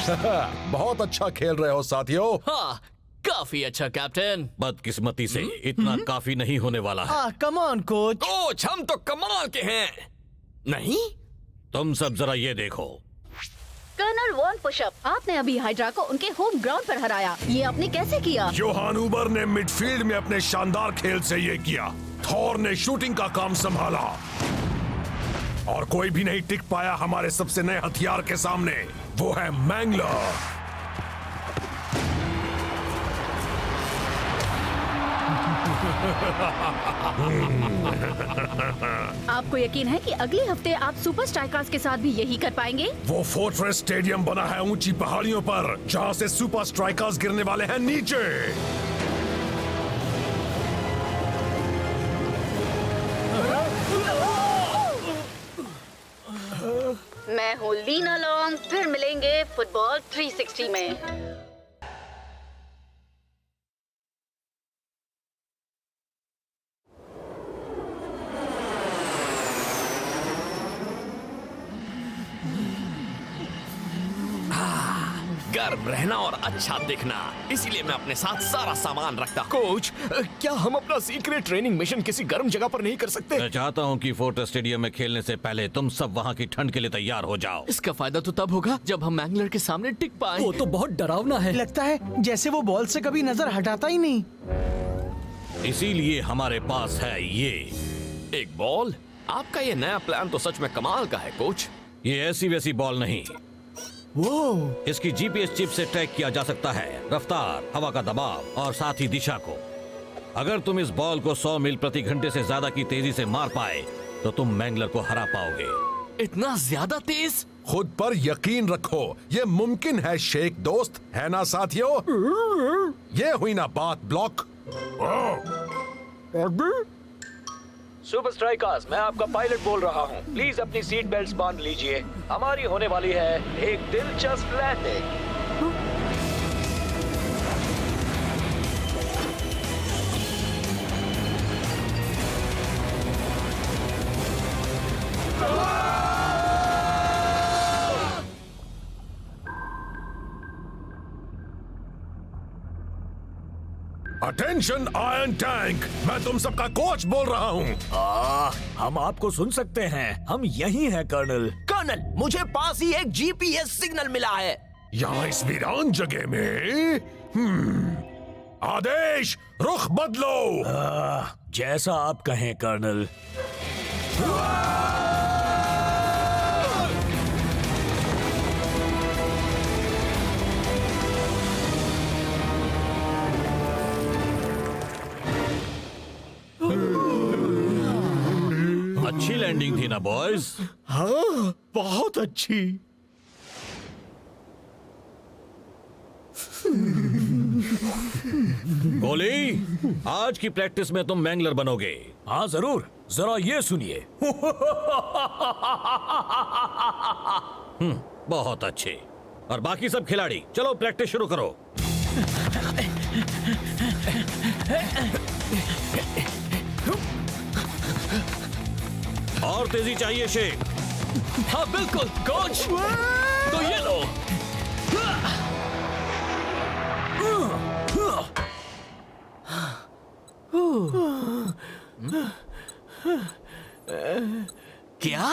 बहुत अच्छा खेल रहे हो साथियों। हाँ, काफी अच्छा कैप्टन। बदकिस्मती से इतना काफी नहीं होने वाला है। Come on coach. कोच, हम तो कमाल के हैं। नहीं, तुम सब जरा ये देखो। कर्नल वॉन पुशअप, आपने अभी हाइड्रा को उनके होम ग्राउंड पर हराया। ये आपने कैसे किया? योहान उबर ने मिडफील्ड में अपने शानदार खेल से ये किया। थॉर ने शूटिंग का काम संभाला और कोई भी नहीं टिक पाया हमारे सबसे नए हथियार के सामने। वो है मैंगलर। आपको यकीन है कि अगले हफ्ते आप सुपर स्ट्राइकर्स के साथ भी यही कर पाएंगे? वो फोर्ट्रेस स्टेडियम बना है ऊंची पहाड़ियों पर, जहां से सुपर स्ट्राइकर्स गिरने वाले हैं नीचे। मैं हूँ लीना लॉन्ग, फिर मिलेंगे फुटबॉल 360 में। गर्म रहना और अच्छा दिखना, इसीलिए मैं अपने साथ सारा सामान रखता। कोच, क्या हम अपना सीक्रेट ट्रेनिंग मिशन किसी गर्म जगह पर नहीं कर सकते? मैं चाहता हूँ कि फोर्ट्रेस स्टेडियम में खेलने से पहले तुम सब वहाँ की ठंड के लिए तैयार हो जाओ। इसका फायदा तो तब होगा जब हम मैंगलर के सामने टिक पाए। वो तो बहुत डरावना है। लगता है जैसे वो बॉल से कभी नजर हटाता ही नहीं। इसीलिए हमारे पास है ये। एक बॉल? आपका ये नया प्लान तो सच में कमाल का है कोच। ये ऐसी वैसी बॉल नहीं। वो इसकी जीपीएस चिप से ट्रैक किया जा सकता है रफ्तार, हवा का दबाव और साथ ही दिशा को। अगर तुम इस बॉल को 100 मील प्रति घंटे से ज्यादा की तेजी से मार पाए तो तुम मैंगलर को हरा पाओगे। इतना ज्यादा तेज? खुद पर यकीन रखो, ये मुमकिन है शेख दोस्त, है ना साथियों? ये हुई ना बात ब्लॉक। सुपर स्ट्राइकर्स, मैं आपका पायलट बोल रहा हूँ। प्लीज अपनी सीट बेल्ट्स बांध लीजिए। हमारी होने वाली है एक दिलचस्प लैंडिंग। अटेंशन आयरन टैंक, मैं तुम सबका कोच बोल रहा हूँ। हम आपको सुन सकते हैं। हम यही हैं कर्नल। कर्नल, मुझे पास ही एक जीपीएस सिग्नल मिला है। यहाँ इस वीरान जगह में आदेश, रुख बदलो। जैसा आप कहें कर्नल। अच्छी लैंडिंग थी ना बॉयज? हाँ, बहुत अच्छी। गोली, आज की प्रैक्टिस में तुम मैंगलर बनोगे। हाँ जरूर, जरा ये सुनिए। बहुत अच्छे। और बाकी सब खिलाड़ी चलो प्रैक्टिस शुरू करो। और तेजी चाहिए शेख। हाँ बिल्कुल कोच, तो ये लो। क्या?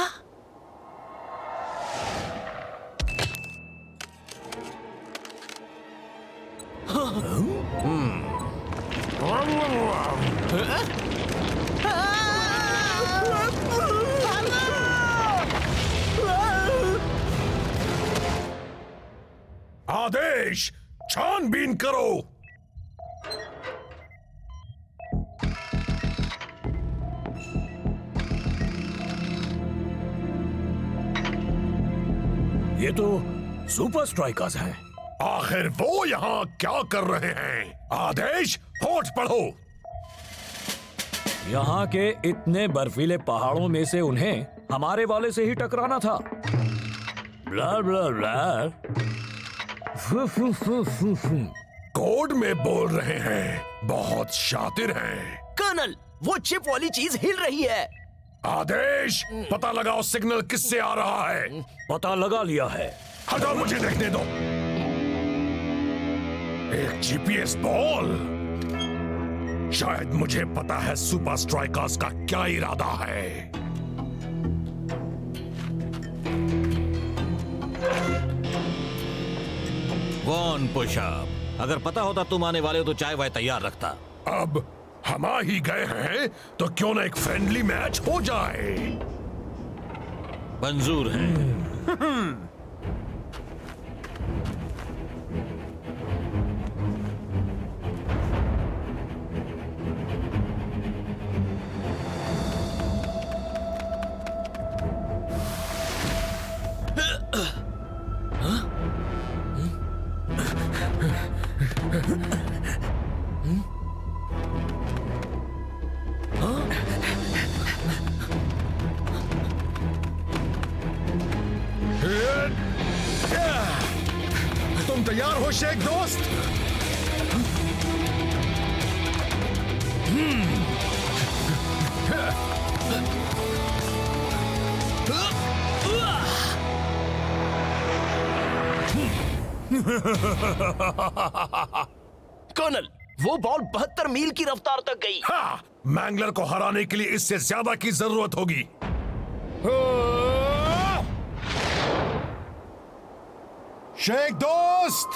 आदेश, छानबीन करो। ये तो सुपर स्ट्राइकर्स हैं। आखिर वो यहाँ क्या कर रहे हैं? आदेश, होठ पढ़ो। यहाँ के इतने बर्फीले पहाड़ों में से उन्हें हमारे वाले से ही टकराना था। ब्ला ब्ला ब्ला। कोड में बोल रहे हैं, बहुत शातिर हैं। कर्नल, वो चिप वाली चीज हिल रही है। आदेश, पता लगाओ सिग्नल किससे आ रहा है। पता लगा लिया है। हटाओ, मुझे देखने दो। एक जीपीएस बॉल। शायद मुझे पता है सुपर स्ट्राइकर्स का क्या इरादा है। वॉन पुशअप, अगर पता होता तुम आने वाले हो तो चाय वाय तैयार रखता। अब हम आ ही गए हैं तो क्यों ना एक फ्रेंडली मैच हो जाए। मंजूर है। तुम तैयार हो शेख दोस्त? कर्नल, वो बॉल 72 मील की रफ्तार तक गई। हाँ, मैंगलर को हराने के लिए इससे ज्यादा की जरूरत होगी। शेख दोस्त,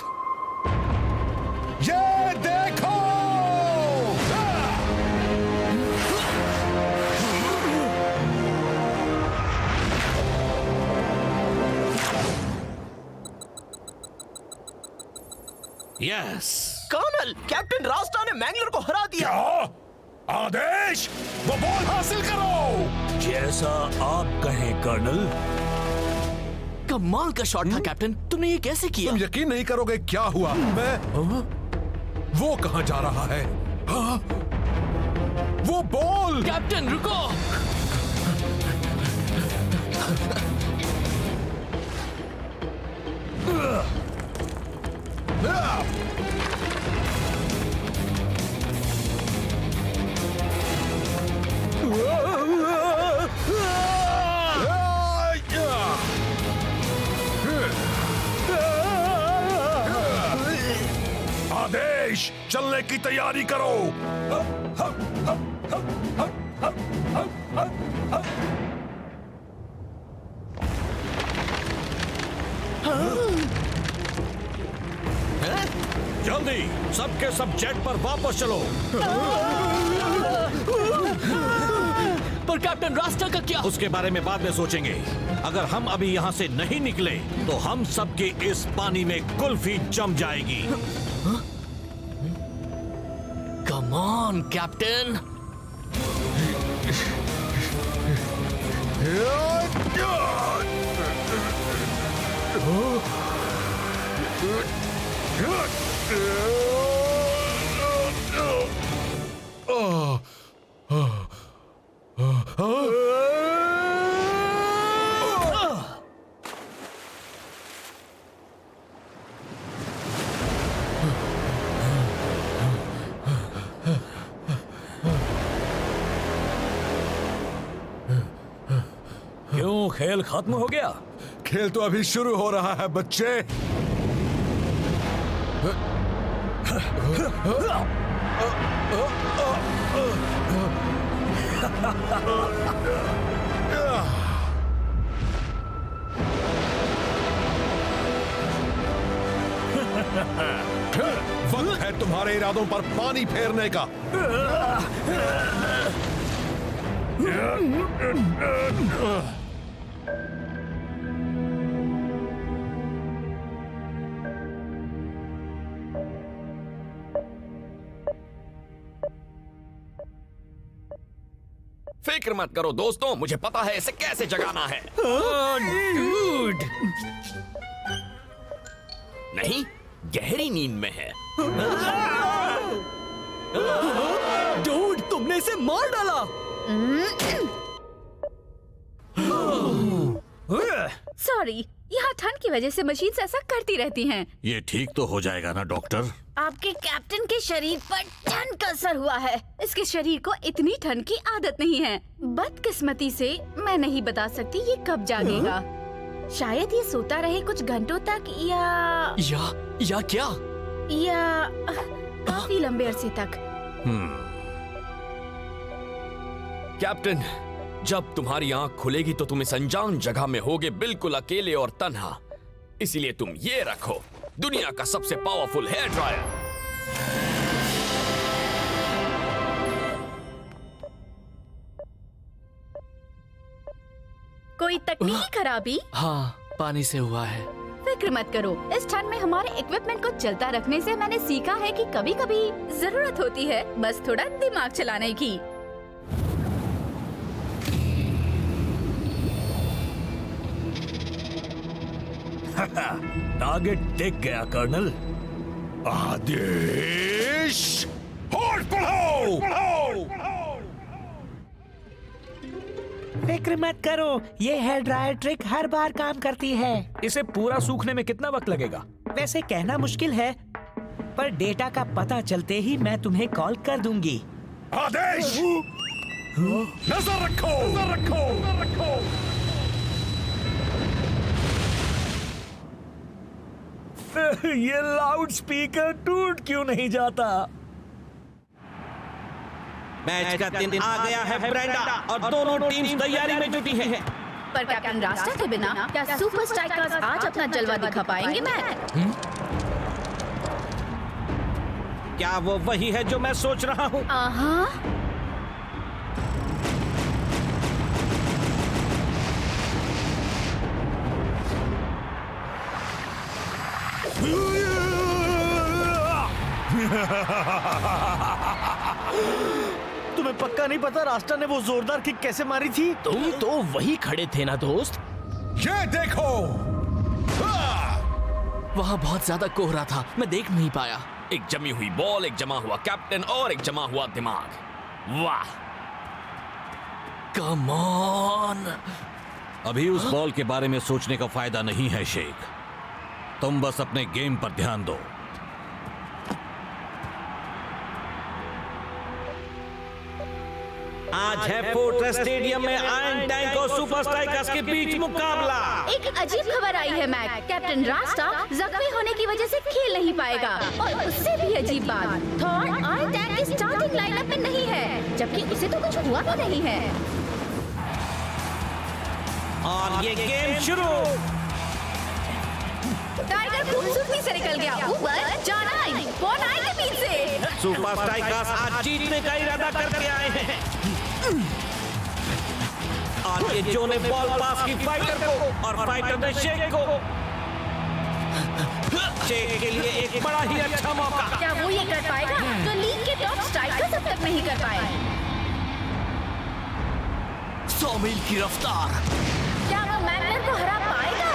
ये देखो। यस, कर्नल, कैप्टन रास्टा ने मैंगलर को हरा दिया। क्या आदेश? वो बॉल हासिल करो। जैसा आप कहें कर्नल। कमाल का शॉट था कैप्टन, तुमने ये कैसे किया? तुम यकीन नहीं करोगे क्या हुआ। मैं वो कहां जा रहा है? हाँ? वो बॉल। कैप्टन रुको। आदेश, चलने की तैयारी करो। जल्दी सबके सब जेट पर वापस चलो। पर कैप्टन रास्टा का क्या? उसके बारे में बाद में सोचेंगे। अगर हम अभी यहाँ से नहीं निकले तो हम सबके इस पानी में कुल्फी जम जाएगी। Come on captain. क्यों, खेल खत्म हो गया? खेल तो अभी शुरू हो रहा है बच्चे। वक्त है तुम्हारे इरादों पर पानी फेरने का। फिक्र मत करो दोस्तों, मुझे पता है इसे कैसे जगाना है। नहीं, गहरी नींद में है। डूड, तुमने इसे मार डाला। सॉरी, यहाँ ठंड की वजह से मशीन ऐसा करती रहती हैं। ये ठीक तो हो जाएगा ना डॉक्टर? आपके कैप्टन के शरीर पर ठंड का असर हुआ है। इसके शरीर को इतनी ठंड की आदत नहीं है। बदकिस्मती से मैं नहीं बता सकती ये कब जागेगा। शायद ये सोता रहे कुछ घंटों तक या क्या? या काफी लंबे अरसे तक। कैप्टन, जब तुम्हारी आंख खुलेगी तो तुम इस अनजान जगह में होगे बिल्कुल अकेले और तन्हा। इसीलिए तुम ये रखो, दुनिया का सबसे पावरफुल हेयर ड्रायर। कोई तकनीकी खराबी? हाँ, पानी से हुआ है। फिक्र मत करो, इस ठंड में हमारे इक्विपमेंट को चलता रखने से मैंने सीखा है कि कभी कभी जरूरत होती है बस थोड़ा दिमाग चलाने की। टारगेट देख गया कर्नल। आदेश होश बढ़ाओ। फिक्र मत करो, ये हेयर ड्रायर ट्रिक हर बार काम करती है। इसे पूरा सूखने में कितना वक्त लगेगा? वैसे कहना मुश्किल है, पर डेटा का पता चलते ही मैं तुम्हें कॉल कर दूंगी। आदेश नजर रखो, नजर रखो, नजर रखो। ये लाउड स्पीकर टूट क्यों नहीं जाता? मैच का दिन आ गया है ब्रेंडा, और दोनों टीम्स तैयारी में जुटी हैं। पर कैप्टन रास्ता के बिना क्या सुपर स्ट्राइकर्स आज अपना जलवा दिखा पाएंगे? मैं क्या वो वही है जो मैं सोच रहा हूँ? तुम्हें पक्का नहीं पता रास्ता ने वो जोरदार किक कैसे मारी थी? तुम तो वही खड़े थे ना दोस्त? ये देखो, वहाँ बहुत ज्यादा कोहरा था, मैं देख नहीं पाया। एक जमी हुई बॉल, एक जमा हुआ कैप्टन और एक जमा हुआ दिमाग। वाह, कम ऑन। अभी उस बॉल के बारे में सोचने का फायदा नहीं है शेख, तुम बस अपने गेम पर ध्यान दो। आज है फोर्ट्रेस स्टेडियम में आयरन टैंक और सुपर स्ट्राइकर्स के बीच मुकाबला। एक अजीब खबर आई है मैक, कैप्टन रास्ता जख्मी होने की वजह से खेल नहीं पाएगा। और उससे भी अजीब बात, थॉर आयरन टैंक की स्टार्टिंग लाइनअप में नहीं है, जबकि उसे तो कुछ हुआ भी नहीं है। और ये गेम शुरू। टाइगर खूबसूरती से निकल गया ऊपर, जाना कौन आएगा पीछे? सुपर स्ट्राइकर्स आज जीतने का इरादा करके आए हैं। और ये जो ने बॉल पास की फाइटर को, और फाइटर ने शेख को। शेख के लिए एक बड़ा ही अच्छा मौका। क्या वो ये कर पाएगा तो लीग के टॉप स्ट्राइकर्स अब तक नहीं कर पाए? 100 मील की रफ्तार। क्या वो मैगनर को हरा पाएगा?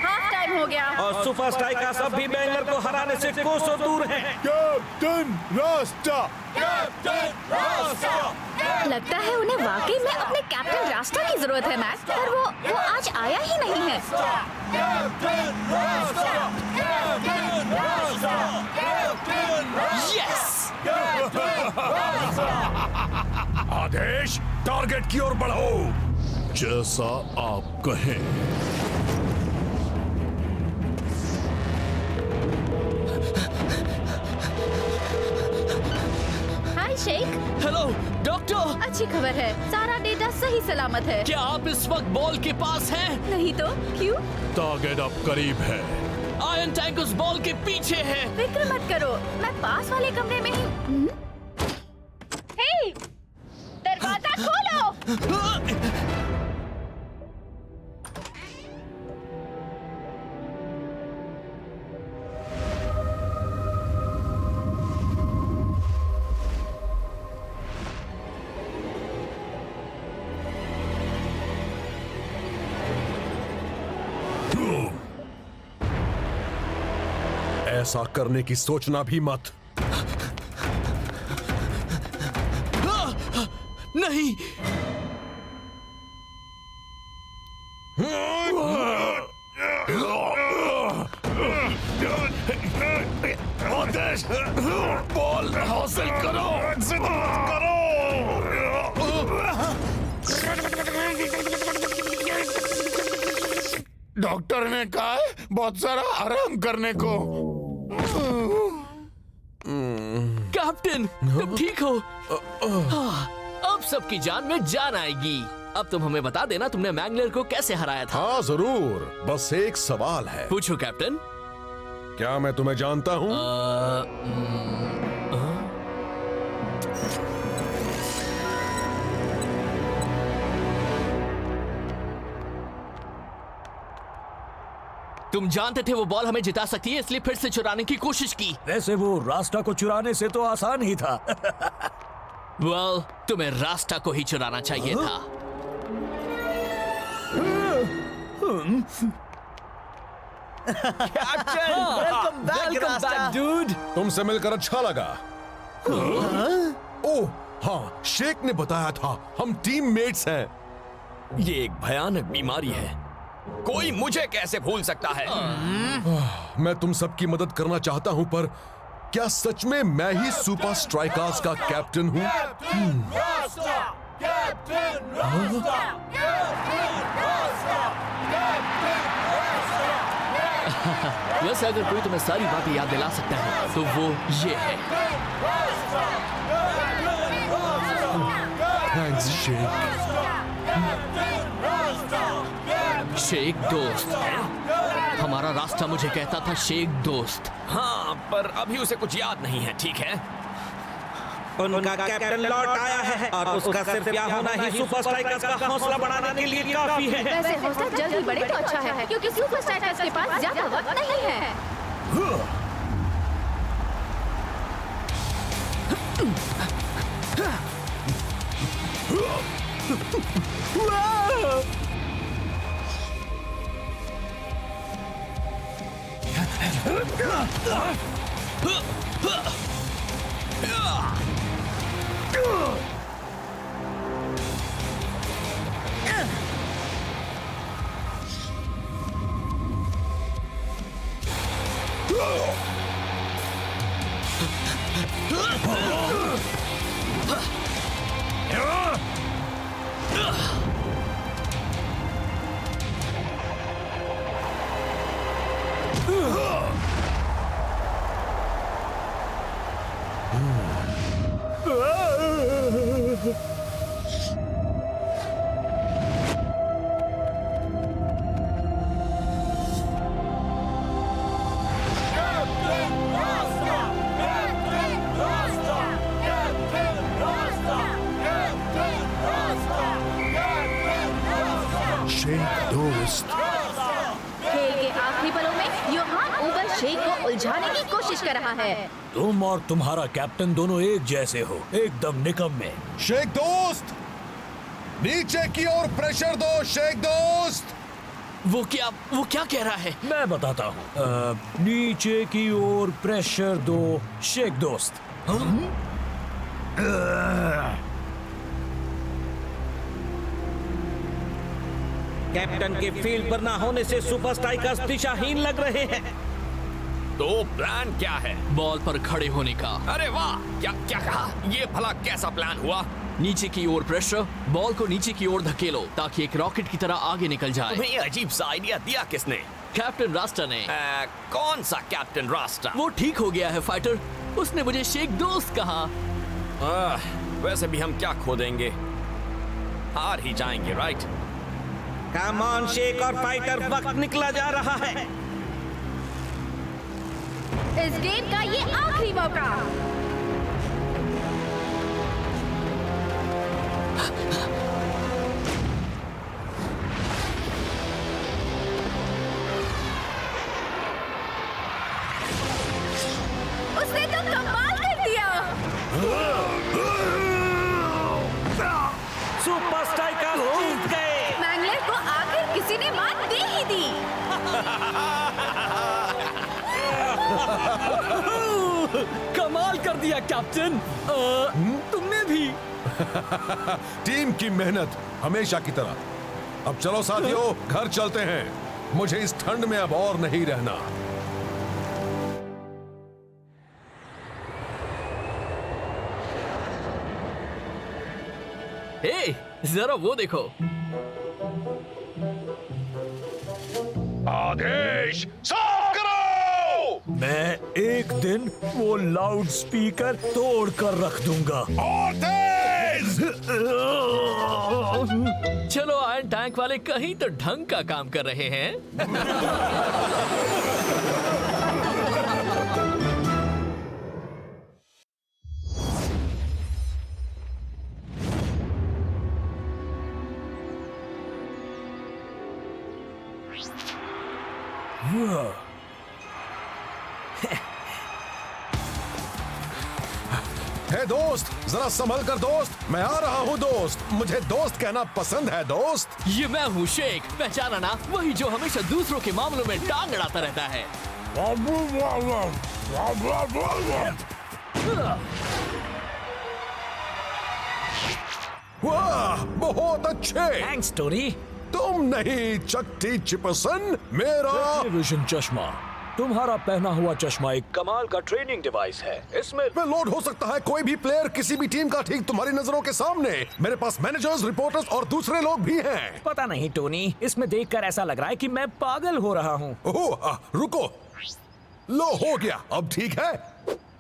हाफ टाइम हो गया और सुपर स्ट्राइकर्स अब भी बैंगलोर को हराने से कोसों दूर हैं। कैप्टन रास्ता, कैप्टन रास्ता। लगता है उन्हें वाकई में अपने कैप्टन रास्ता की जरूरत है मैक, पर वो आज आया ही नहीं है। कैप्टन रास्ता, कैप्टन रास्ता, कैप्टन यस। आदेश टारगेट की ओर बढ़ो। जैसा आप कहें। हाय शेख। Hello doctor. अच्छी खबर है, सारा डेटा सही सलामत है। क्या आप इस वक्त बॉल के पास हैं? नहीं तो क्यों? टारगेट अब करीब है। आयरन टैंक उस बॉल के पीछे है। फिक्र मत करो, मैं पास वाले कमरे में ही। हे, दरवाजा खोलो। ऐसा करने की सोचना भी मत। नहीं। आदेश, बॉल हासिल करो, जिद मत करो। डॉक्टर ने कहा है बहुत सारा आराम करने को। कैप्टन, तुम ठीक हो? हाँ, अब सबकी जान में जान आएगी। अब तुम हमें बता देना तुमने मैंगलर को कैसे हराया था। हाँ जरूर, बस एक सवाल है। पूछो कैप्टन। क्या मैं तुम्हें जानता हूँ? तुम जानते थे वो बॉल हमें जिता सकती है, इसलिए फिर से चुराने की कोशिश की। वैसे वो रास्ता को चुराने से तो आसान ही था। वेल, तुम्हें रास्ता को ही चुराना चाहिए था। Welcome back dude. तुमसे मिलकर अच्छा लगा। ओह हाँ, शेख ने बताया था हम टीममेट्स हैं। ये एक भयानक बीमारी है, कोई मुझे कैसे भूल सकता है? मैं तुम सबकी मदद करना चाहता हूं, पर क्या सच में मैं ही सुपर स्ट्राइकर्स का कैप्टन हूं? वैसे अगर कोई तुम्हें सारी बातें याद दिला सकता है तो वो ये है। थैंक्स शेख। शेख दोस्त, हमारा रास्ता मुझे कहता था शेख दोस्त। हाँ, पर अभी उसे कुछ याद नहीं है, ठीक है? उनका कैप्टन लौट आया है और उसका सिर्फ यहाँ होना ही सुपर स्ट्राइकर्स का हौसला बढ़ाने के लिए काफी है। वैसे हौसला जल्दी बढ़े तो अच्छा है, क्योंकि सुपर स्ट्राइकर्स के पास ज्यादा वक्त नहीं है। शेख दोस्त। खेल के आखिरी पलों में योहान ऊबर शेख को उलझाने की कोशिश कर रहा है। तुम और तुम्हारा कैप्टन दोनों एक जैसे हो, एकदम निकम्मे। शेख दोस्त, नीचे की ओर प्रेशर दो शेख दोस्त। वो क्या कह रहा है? मैं बताता हूँ। नीचे की ओर प्रेशर दो शेख दोस्त। कैप्टन के फील्ड पर ना होने से सुपर स्ट्राइकर्स दिशाहीन लग रहे हैं। तो प्लान क्या है? बॉल पर खड़े होने का। अरे वाह, क्या क्या कहा? ये भला कैसा प्लान हुआ? नीचे की ओर प्रेशर, बॉल को नीचे की ओर धकेलो ताकि एक रॉकेट की तरह आगे निकल जाए। तुम्हें ये अजीब सा आइडिया दिया किसने? कैप्टन रास्टा ने। कौन सा कैप्टन रास्टा? वो ठीक हो गया है फाइटर, उसने मुझे शेख दोस्त कहा। वैसे भी हम क्या खो देंगे, हार ही जाएंगे, राइट? कम ऑन शेख और फाइटर, वक्त निकला जा रहा है। इस गेम का ये आखिरी मौका। उसने तो कमाल कर दिया। सुपर स्ट्राइकर्स जीत गए। मैंगलर को आखिर किसी ने मात दे ही दी। कमाल कर दिया कैप्टन। तुमने भी। टीम की मेहनत हमेशा की तरह। अब चलो साथियों, घर चलते हैं। मुझे इस ठंड में अब और नहीं रहना। हे, जरा वो देखो। फिनिश! साफ करो! मैं एक दिन वो लाउड स्पीकर तोड़ कर रख दूंगा। और तेज! चलो आयरन टैंक वाले कहीं तो ढंग का काम कर रहे हैं। हे दोस्त, जरा संभल कर दोस्त। मैं आ रहा हूँ दोस्त। मुझे दोस्त कहना पसंद है दोस्त। ये मैं हूँ शेख, पहचाना ना? वही जो हमेशा दूसरों के मामलों में टांग अड़ाता रहता है। वाह, बहुत अच्छे। Thanks Tony. तुम नहीं चट्टी चिपसन, मेरा विजन चश्मा, तुम्हारा पहना हुआ चश्मा एक कमाल का ट्रेनिंग डिवाइस है। इसमें में लोड हो सकता है कोई भी प्लेयर किसी भी टीम का ठीक तुम्हारी नजरों के सामने। मेरे पास मैनेजर्स, रिपोर्टर्स और दूसरे लोग भी हैं। पता नहीं टोनी, इसमें देखकर ऐसा लग रहा है कि मैं पागल हो रहा हूँ। ओह, रुको। लो, हो गया। अब ठीक है?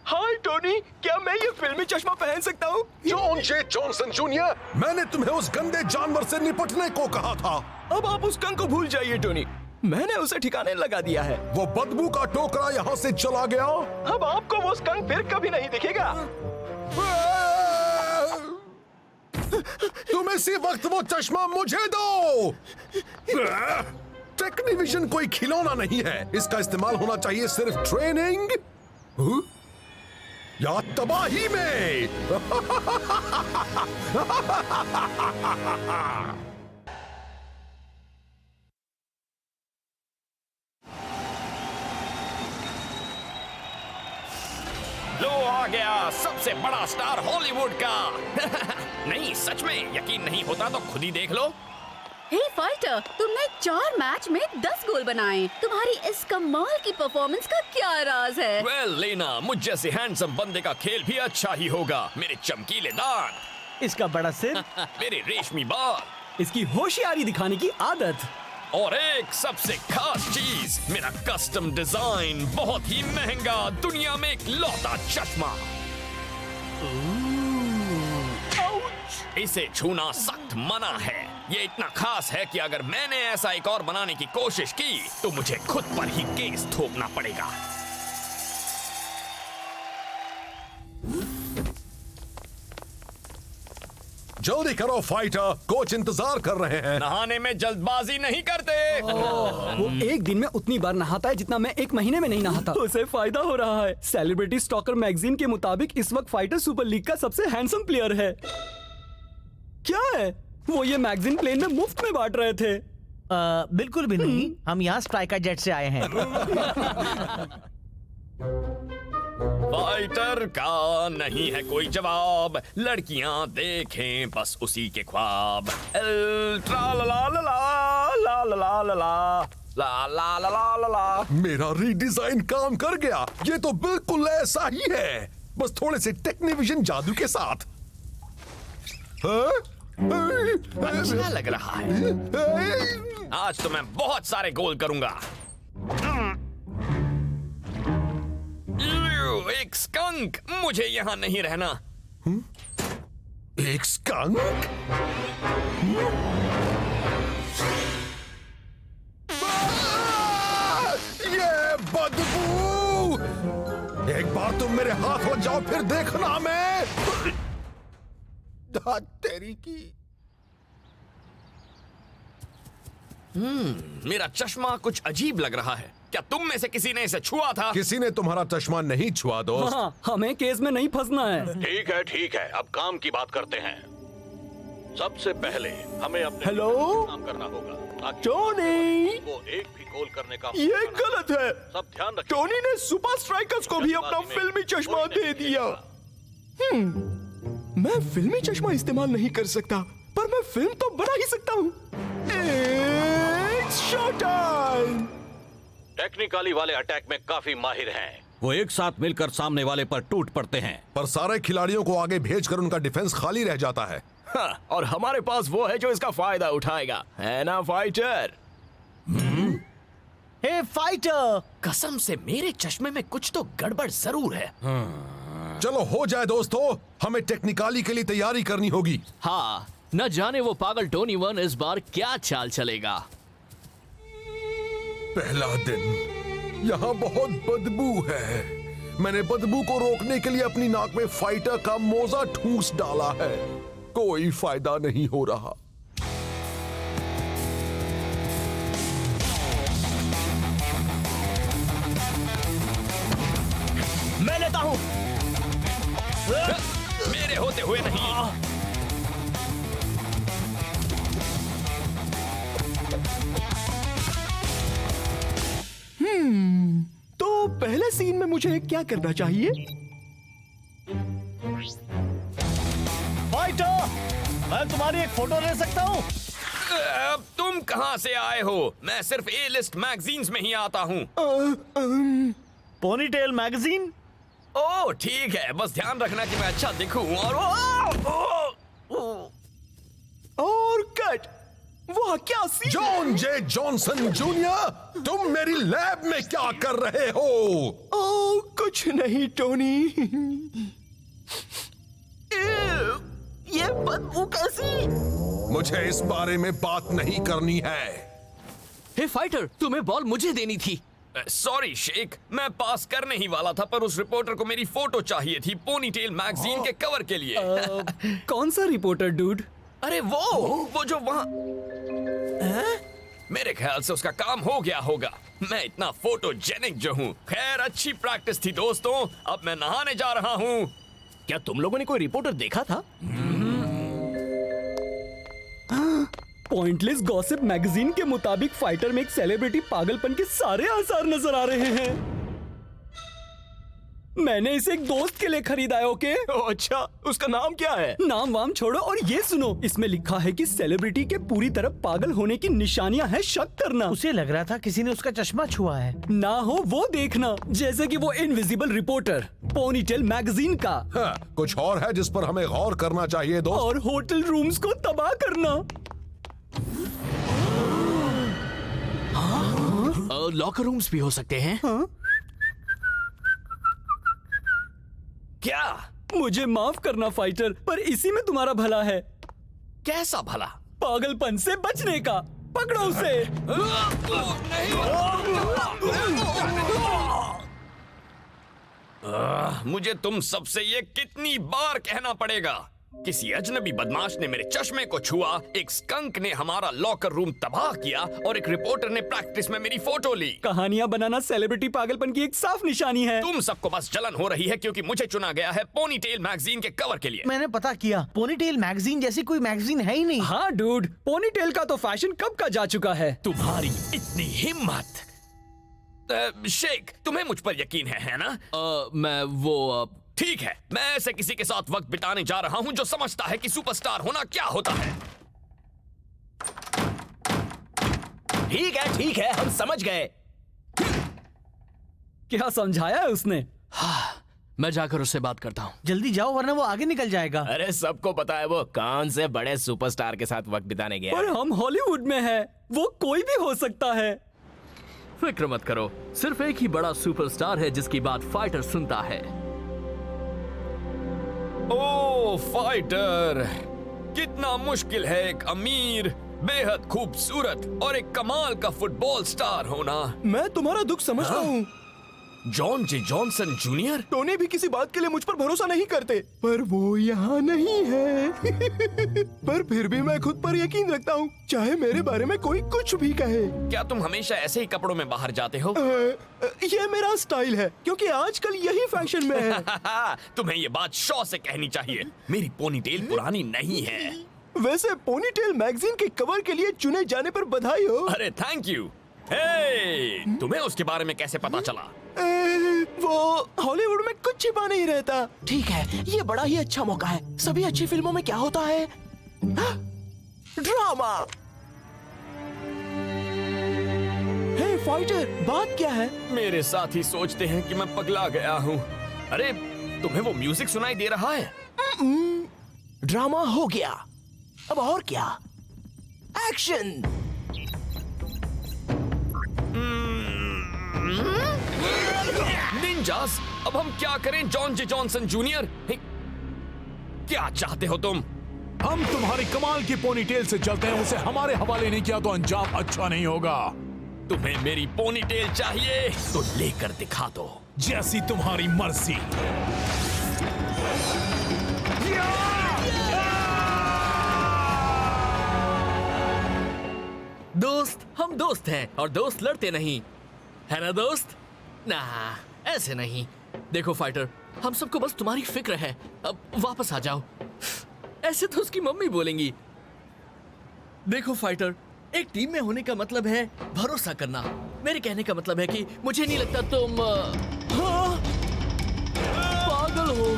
हाय टोनी, क्या मैं ये फिल्मी चश्मा पहन सकता हूँ? जॉन जे जॉनसन जूनियर, मैंने तुम्हें उस गंदे जानवर से निपटने को कहा था। अब आप उस कंग को भूल जाइए टोनी, मैंने उसे ठिकाने लगा दिया है। वो बदबू का टोकरा यहाँ से चला गया। अब आपको वो स्कंक फिर कभी नहीं दिखेगा। तुम इसी वक्त वो चश्मा मुझे दो। टेक्नीविजन कोई खिलौना नहीं है। इसका इस्तेमाल होना चाहिए सिर्फ ट्रेनिंग या तबाही में। लो आ गया सबसे बड़ा स्टार हॉलीवुड का। नहीं, सच में यकीन नहीं होता तो खुद ही देख लो। हे फाइटर, तुमने 4 मैच में 10 गोल बनाए। तुम्हारी इस कमाल की परफॉर्मेंस का क्या राज है? वेल लेना, मुझ जैसे हैंडसम बंदे का खेल भी अच्छा ही होगा। मेरे चमकीले दांत, इसका बड़ा सिर, मेरे रेशमी बाल, इसकी होशियारी दिखाने की आदत, और एक सबसे खास चीज, मेरा कस्टम डिजाइन, बहुत ही महंगा, दुनिया में इकलौता चश्मा। इसे छूना सख्त मना है। ये इतना खास है कि अगर मैंने ऐसा एक और बनाने की कोशिश की तो मुझे खुद पर ही केस थोपना पड़ेगा। जल्दी करो फाइटर, कोच इंतजार कर रहे हैं। नहाने में जल्दबाजी नहीं करते। वो एक दिन में उतनी बार नहाता है जितना मैं एक महीने में नहीं नहाता। उसे फायदा हो रहा है। सेलिब्रिटी स्टॉकर मैगजीन के मुताबिक इस वक्त फाइटर सुपर लीग का सबसे हैंडसम प्लेयर है। क्या है वो? ये मैगजीन प्लेन में मुफ्त में बांट रहे थे। बिल्कुल भी नहीं, हम यहाँ स्ट्राइकर जेट से आए हैं। फाइटर का नहीं है कोई जवाब, लड़कियां देखें बस उसी के ख्वाब। ट्रा ला ला ला ला ला ला ला ला ला ला ला ला ला। मेरा रीडिजाइन काम कर गया। ये तो बिल्कुल ऐसा ही है, बस थोड़े से टेक्नीविजन जादू के साथ। अच्छा लग रहा है। आज तो मैं बहुत सारे गोल करूंगा। एक स्कंक, मुझे यहाँ नहीं रहना। एक स्कंक? ये बदबू! एक बार तुम मेरे हाथ लग जाओ, फिर देखना मैं तेरी की। मेरा चश्मा कुछ अजीब लग रहा है। क्या तुम में से किसी ने इसे छुआ था? किसी ने तुम्हारा चश्मा नहीं छुआ दोस्त। हाँ, हमें केस में नहीं फंसना है। ठीक है, अब काम की बात करते हैं। सबसे पहले हमें अपने हेलो? काम करना होगा। टोनी, वो एक भी गोल करने का ये गलत है। सब ध्यान रखिए। टोनी ने सुपर स्ट्राइकर्स को भी अपना फिल्मी चश्मा दे दिया। मैं फिल्मी चश्मा इस्तेमाल नहीं कर सकता, पर मैं फिल्म तो बना ही सकता हूँ। It's showtime! टेक्निकली वाले अटैक में काफी माहिर हैं। वो एक साथ मिलकर सामने वाले पर टूट पड़ते हैं। पर सारे खिलाड़ियों को आगे भेजकर उनका डिफेंस खाली रह जाता है। हाँ, और हमारे पास वो है जो इसका फायदा उठाएगा, है ना फाइटर? हे फाइटर, कसम से मेरे चश्मे में कुछ तो गड़बड़ जरूर है। चलो हो जाए दोस्तों, हमें टेक्निकली के लिए तैयारी करनी होगी। हाँ, न जाने वो पागल टोनी वन इस बार क्या चाल चलेगा। पहला दिन, यहाँ बहुत बदबू है। मैंने बदबू को रोकने के लिए अपनी नाक में फाइटर का मोजा ठूंस डाला है, कोई फायदा नहीं हो रहा। मैं लेता हूं। मेरे होते हुए नहीं। तो पहले सीन में मुझे क्या करना चाहिए? फाइटर, मैं तुम्हारी एक फोटो ले सकता हूं? अब तुम कहां से आए हो? मैं सिर्फ ए लिस्ट मैगजीन्स में ही आता हूं। Ponytail magazine? ओह ठीक है, बस ध्यान रखना कि मैं अच्छा दिखूं। और कट। वाह क्या सीन! जॉन जे जॉनसन जूनियर, तुम मेरी लैब में क्या कर रहे हो? ओ, कुछ नहीं टोनी। ये बदबू कैसी? मुझे इस बारे में बात नहीं करनी है। हे फाइटर, तुम्हें बॉल मुझे देनी थी। सॉरी शेख, मैं पास करने ही वाला था, पर उस रिपोर्टर को मेरी फोटो चाहिए थी पोनीटेल मैगजीन के कवर के लिए। कौन सा रिपोर्टर डूड? अरे वो जो वहाँ। मेरे ख्याल से उसका काम हो गया होगा। मैं इतना फोटोजेनिक जो हूँ। खैर अच्छी प्रैक्टिस थी दोस्तों, अब मैं नहाने जा रहा हूँ। क्या तुम लोगों ने कोई रिपोर्टर देखा था? पॉइंटलेस गॉसिप मैगजीन के मुताबिक फाइटर में एक सेलिब्रिटी पागलपन के सारे आसार नजर आ रहे हैं। मैंने इसे एक दोस्त के लिए खरीदा है। ओके? अच्छा, उसका नाम क्या है? नाम वाम छोड़ो और ये सुनो, इसमें लिखा है कि सेलिब्रिटी के पूरी तरह पागल होने की निशानियां हैं, शक करना। उसे लग रहा था किसी ने उसका चश्मा छुआ है। ना हो वो देखना, जैसे कि वो इनविजिबल रिपोर्टर पोनीटेल मैगजीन का। हाँ, कुछ और है जिस पर हमें गौर करना चाहिए दोस्त। और होटल रूम्स को तबाह करना। लॉकर रूम्स भी हो सकते हैं। क्या? मुझे माफ करना फाइटर, पर इसी में तुम्हारा भला है। कैसा भला? पागलपन से बचने का। पकड़ो उसे। मुझे तुम सबसे ये कितनी बार कहना पड़ेगा? किसी अजनबी बदमाश ने मेरे चश्मे को छुआ, एक स्कंक ने हमारा लॉकर रूम तबाह किया और एक रिपोर्टर ने प्रैक्टिस में मेरी फोटो ली। कहानियां बनाना सेलिब्रिटी पागलपन की एक साफ निशानी है। तुम सबको बस जलन हो रही है क्योंकि मुझे चुना गया है पोनीटेल मैगजीन के कवर के लिए। मैंने पता किया, पोनीटेल मैगजीन जैसी कोई मैगजीन है ही नहीं। हाँ डूड, पोनीटेल का तो फैशन कब का जा चुका है। तुम्हारी इतनी हिम्मत। शेख, तुम्हें मुझ पर यकीन है ना? मैं वो ठीक है, मैं ऐसे किसी के साथ वक्त बिताने जा रहा हूं जो समझता है कि सुपरस्टार होना क्या होता है। ठीक है, हम समझ गए। क्या समझाया है उसने? मैं जाकर उससे बात करता हूँ। जल्दी जाओ वरना वो आगे निकल जाएगा। अरे सबको पता है वो कौन से बड़े सुपरस्टार के साथ वक्त बिताने गया पर हम हॉलीवुड में हैं, वो कोई भी हो सकता है। फिक्र मत करो, सिर्फ एक ही बड़ा सुपरस्टार है जिसकी बात फाइटर सुनता है। ओह फाइटर, कितना मुश्किल है एक अमीर, बेहद खूबसूरत और एक कमाल का फुटबॉल स्टार होना। मैं तुम्हारा दुख समझता हूँ। जॉन जे जॉनसन जूनियर। टोनी भी किसी बात के लिए मुझ पर भरोसा नहीं करते, पर वो यहाँ नहीं है। पर फिर भी मैं खुद पर यकीन रखता हूँ, चाहे मेरे बारे में कोई कुछ भी कहे। क्या तुम हमेशा ऐसे ही कपड़ों में बाहर जाते हो? ये मेरा स्टाइल है, क्योंकि आजकल यही फैशन में है। तुम्हें ये बात शौ से कहनी चाहिए, मेरी पोनीटेल पुरानी नहीं है। वैसे पोनीटेल मैगजीन के कवर के लिए चुने जाने पर बधाई हो। अरे थैंक यू। हे, तुम्हें उसके बारे में कैसे पता चला? वो हॉलीवुड में कुछ छिपा नहीं रहता। ठीक है, ये बड़ा ही अच्छा मौका है। सभी अच्छी फिल्मों में क्या होता है? ड्रामा। हे फाइटर, बात क्या है? मेरे साथी सोचते हैं कि मैं पगला गया हूँ। अरे तुम्हें वो म्यूजिक सुनाई दे रहा है? ड्रामा हो गया, अब और क्या? एक्शन। निंजास, अब हम क्या करें जॉन जे जॉनसन जूनियर? क्या चाहते हो तुम? हम तुम्हारी कमाल की पोनीटेल से चलते हैं, उसे हमारे हवाले नहीं किया तो अंजाम अच्छा नहीं होगा। तुम्हें मेरी पोनीटेल चाहिए तो लेकर दिखा दो। जैसी तुम्हारी मर्जी। दोस्त, हम दोस्त हैं और दोस्त लड़ते नहीं, है ना दोस्त? ना, ऐसे नहीं। देखो फाइटर, हम सबको बस तुम्हारी फिक्र है, अब वापस आ जाओ। ऐसे तो उसकी मम्मी बोलेंगी। देखो फाइटर, एक टीम में होने का मतलब है भरोसा करना। मेरे कहने का मतलब है कि मुझे नहीं लगता तुम हाँ? पागल हो।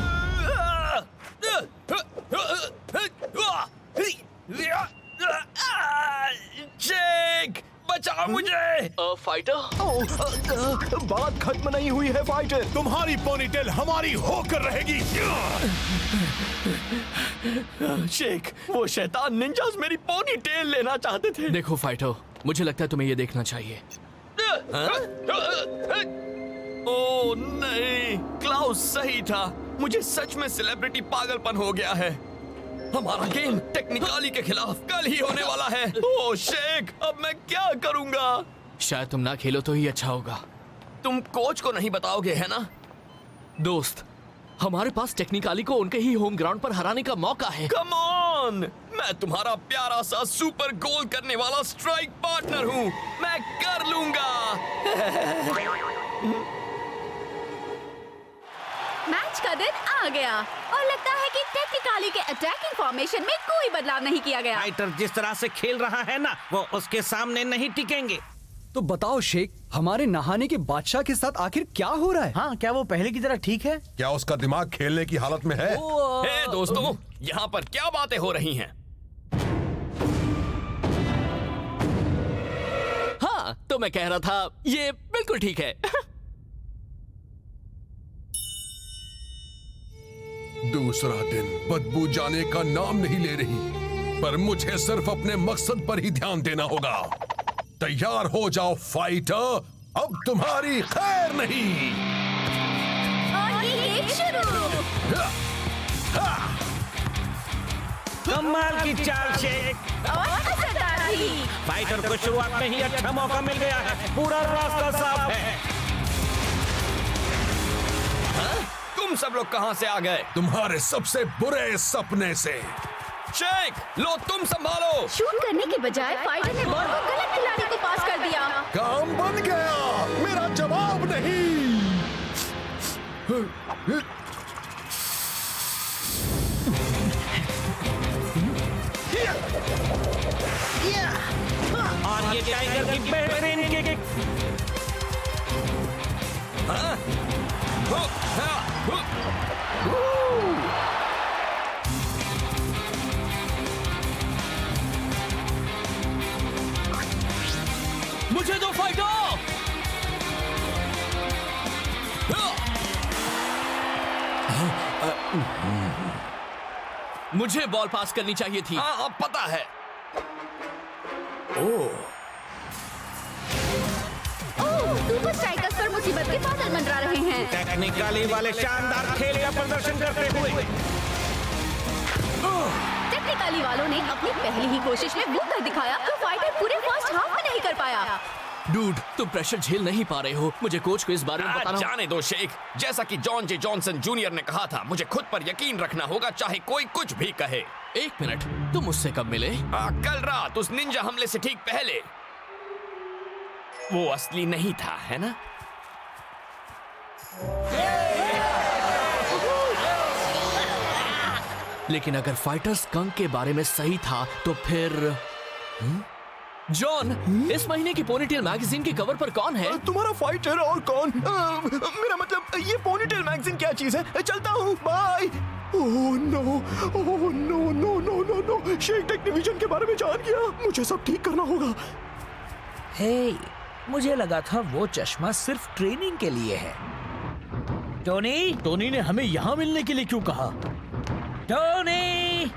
जैक, बचाओ मुझे। फाइटर, बात खत्म नहीं हुई है फाइटर। तुम्हारी पोनीटेल हमारी होकर रहेगी। शेख, वो शैतान निंजास मेरी पोनीटेल लेना चाहते थे। देखो फाइटर, मुझे लगता है तुम्हें ये देखना चाहिए। ओ नहीं, क्लाउस सही था। मुझे सच में सेलिब्रिटी पागलपन हो गया है। हमारा गेम टेक्निकली के खिलाफ कल ही होने वाला है। ओ शेख, अब मैं क्या करूंगा? शायद तुम ना खेलो तो ही अच्छा होगा। तुम कोच को नहीं बताओगे, है ना? दोस्त, हमारे पास टेक्निकली को उनके ही होम ग्राउंड पर हराने का मौका है। कम ऑन, मैं तुम्हारा प्यारा सा सुपर गोल करने वाला स्ट्राइक पार्टनर हूँ। मैं कर लूंगा। मैच का दिन आ गया और लगता है कि टेक्निकली के अटैकिंग फॉर्मेशन में कोई बदलाव नहीं किया गया। फाइटर जिस तरह से खेल रहा है ना, वो उसके सामने नहीं टिकेंगे। तो बताओ शेख, हमारे नहाने के बादशाह के साथ आखिर क्या हो रहा है? हाँ, क्या वो पहले की तरह ठीक है? क्या उसका दिमाग खेलने की हालत में है? हे दोस्तों, यहाँ पर क्या बातें हो रही हैं? हाँ, तो मैं कह रहा था ये बिल्कुल ठीक है। दूसरा दिन बदबू जाने का नाम नहीं ले रही, पर मुझे सिर्फ अपने मकसद पर ही ध्यान देना होगा। तैयार हो जाओ फाइटर, अब तुम्हारी खैर नहीं। और ये गेम शुरू। कमाल की चाल शेख। और असरदार भी। फाइटर को शुरुआत में ही अच्छा मौका मिल गया है, पूरा रास्ता साफ है। तुम सब लोग कहाँ से आ गए? तुम्हारे सबसे बुरे सपने से। शेख, लो तुम संभालो। शूट करने के बजाय फाइटर ने बॉल को गलत खिलाड़ी को पास कर दिया। काम बन गया, मेरा जवाब नहीं। और ये टाइगर की बेहतरीन किक। मुझे दो फाइटर। मुझे बॉल पास करनी चाहिए थी। हाँ, पता है। सुपर स्ट्राइकर्स पर मुसीबत के बादल मंडरा रहे हैं। टेक्निकली वाले शानदार खेल का प्रदर्शन करते हुए टेक्निकली वालों ने अपनी पहली ही कोशिश में वो कर दिखाया तो फाइटर पूरे फर्स्ट हाफ में नहीं कर पाया। डूड, तुम प्रेशर झेल नहीं पा रहे हो। मुझे कोच को इस बारे में बताना। जाने दो शेख, जैसा कि जॉन जे जॉनसन जूनियर ने कहा था, मुझे खुद पर यकीन रखना होगा, चाहे कोई कुछ भी कहे। एक मिनट, तुम मुझसे कब मिले? कल रात, उस निंजा हमले से ठीक पहले। वो असली नहीं था, है ना? लेकिन अगर फाइटर्स कंग के बारे में सही था तो फिर जॉन, इस महीने की पोनीटेल मैगजीन के कवर पर कौन है? तुम्हारा फाइटर और कौन? मेरा मतलब ये पोनीटेल मैगजीन क्या चीज है? चलता हूँ, bye. Oh no, oh no no no no no, Sheikh Technivision के बारे में जान गया। मुझे सब ठीक करना होगा। हे, मुझे लगा था वो चश्मा सिर्फ ट्रेनिंग के लिए है। टोनी ने हमें यहाँ मिलने के लिए क्यों कहा? टोनी!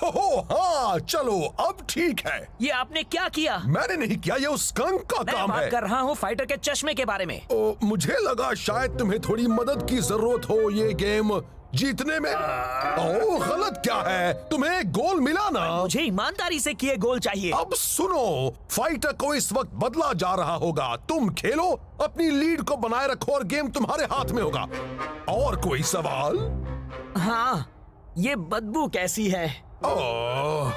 ओहो हाँ, चलो अब ठीक है। ये आपने क्या किया? मैंने नहीं किया, ये उस स्कंक का मैं काम बात है। कर रहा हूँ फाइटर के चश्मे के बारे में। मुझे लगा शायद तुम्हें थोड़ी मदद की जरूरत हो ये गेम जीतने में। ओह गलत क्या है, तुम्हें एक गोल मिला ना। मुझे ईमानदारी से किए गोल चाहिए। अब सुनो, फाइटर को इस वक्त बदला जा रहा होगा। तुम खेलो, अपनी लीड को बनाए रखो और गेम तुम्हारे हाथ में होगा। और कोई सवाल? हाँ, ये बदबू कैसी है? ओह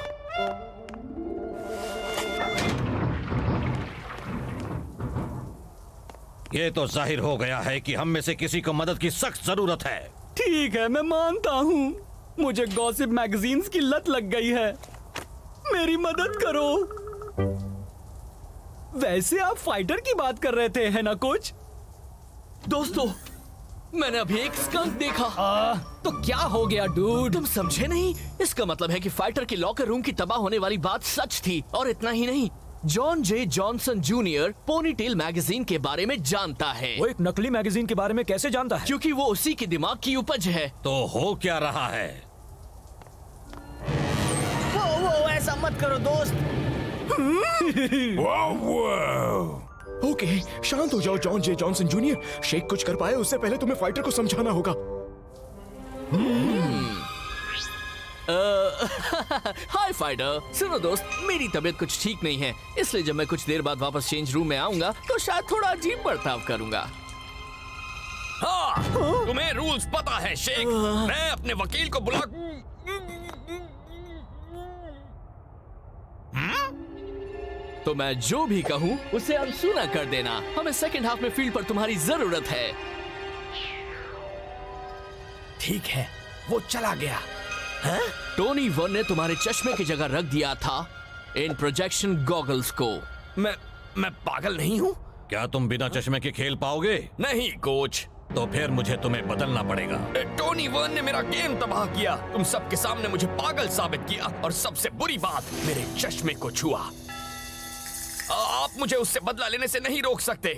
ये तो जाहिर हो गया है कि हम में से किसी को मदद की सख्त जरूरत है। ठीक है, मैं मानता हूँ मुझे गॉसिप मैगजीन्स की लत लग गई है। मेरी मदद करो। वैसे आप फाइटर की बात कर रहे थे, है ना कोच? दोस्तों, मैंने अभी एक स्कंक देखा। तो क्या हो गया डूड? तुम समझे नहीं? इसका मतलब है कि फाइटर की लॉकर रूम की तबाह होने वाली बात सच थी। और इतना ही नहीं, जॉन जे जॉनसन जूनियर पोनीटेल मैगजीन के बारे में जानता है। वो एक नकली मैगजीन के बारे में कैसे जानता है? क्योंकि वो उसी के दिमाग की उपज है। तो हो क्या रहा है? वो ऐसा मत करो दोस्त। ओके, शांत हो जाओ जॉन जे जॉनसन जूनियर। शेख कुछ कर पाए उससे पहले तुम्हें फाइटर को समझाना होगा। हाय फाइटर, सुनो दोस्त, मेरी तबीयत कुछ ठीक नहीं है, इसलिए जब मैं कुछ देर बाद वापस चेंज रूम में आऊंगा तो शायद थोड़ा अजीब बर्ताव करूंगा। हाँ, तुम्हें रूल्स पता है शेख। मैं अपने वकील को बुला। तो मैं जो भी कहूँ उसे अनसुना कर देना। हमें सेकंड हाफ में फील्ड पर तुम्हारी जरूरत है। ठीक है, वो चला गया। टोनी वन ने तुम्हारे चश्मे की जगह रख दिया था इन प्रोजेक्शन गॉगल्स को। मैं पागल नहीं हूँ। क्या तुम बिना चश्मे के खेल पाओगे? नहीं कोच। तो फिर मुझे तुम्हें बदलना पड़ेगा। टोनी वन ने मेरा गेम तबाह किया। तुम सबके सामने मुझे पागल साबित किया और सबसे बुरी बात, मेरे चश्मे को छुआ। आप मुझे उससे बदला लेने से नहीं रोक सकते।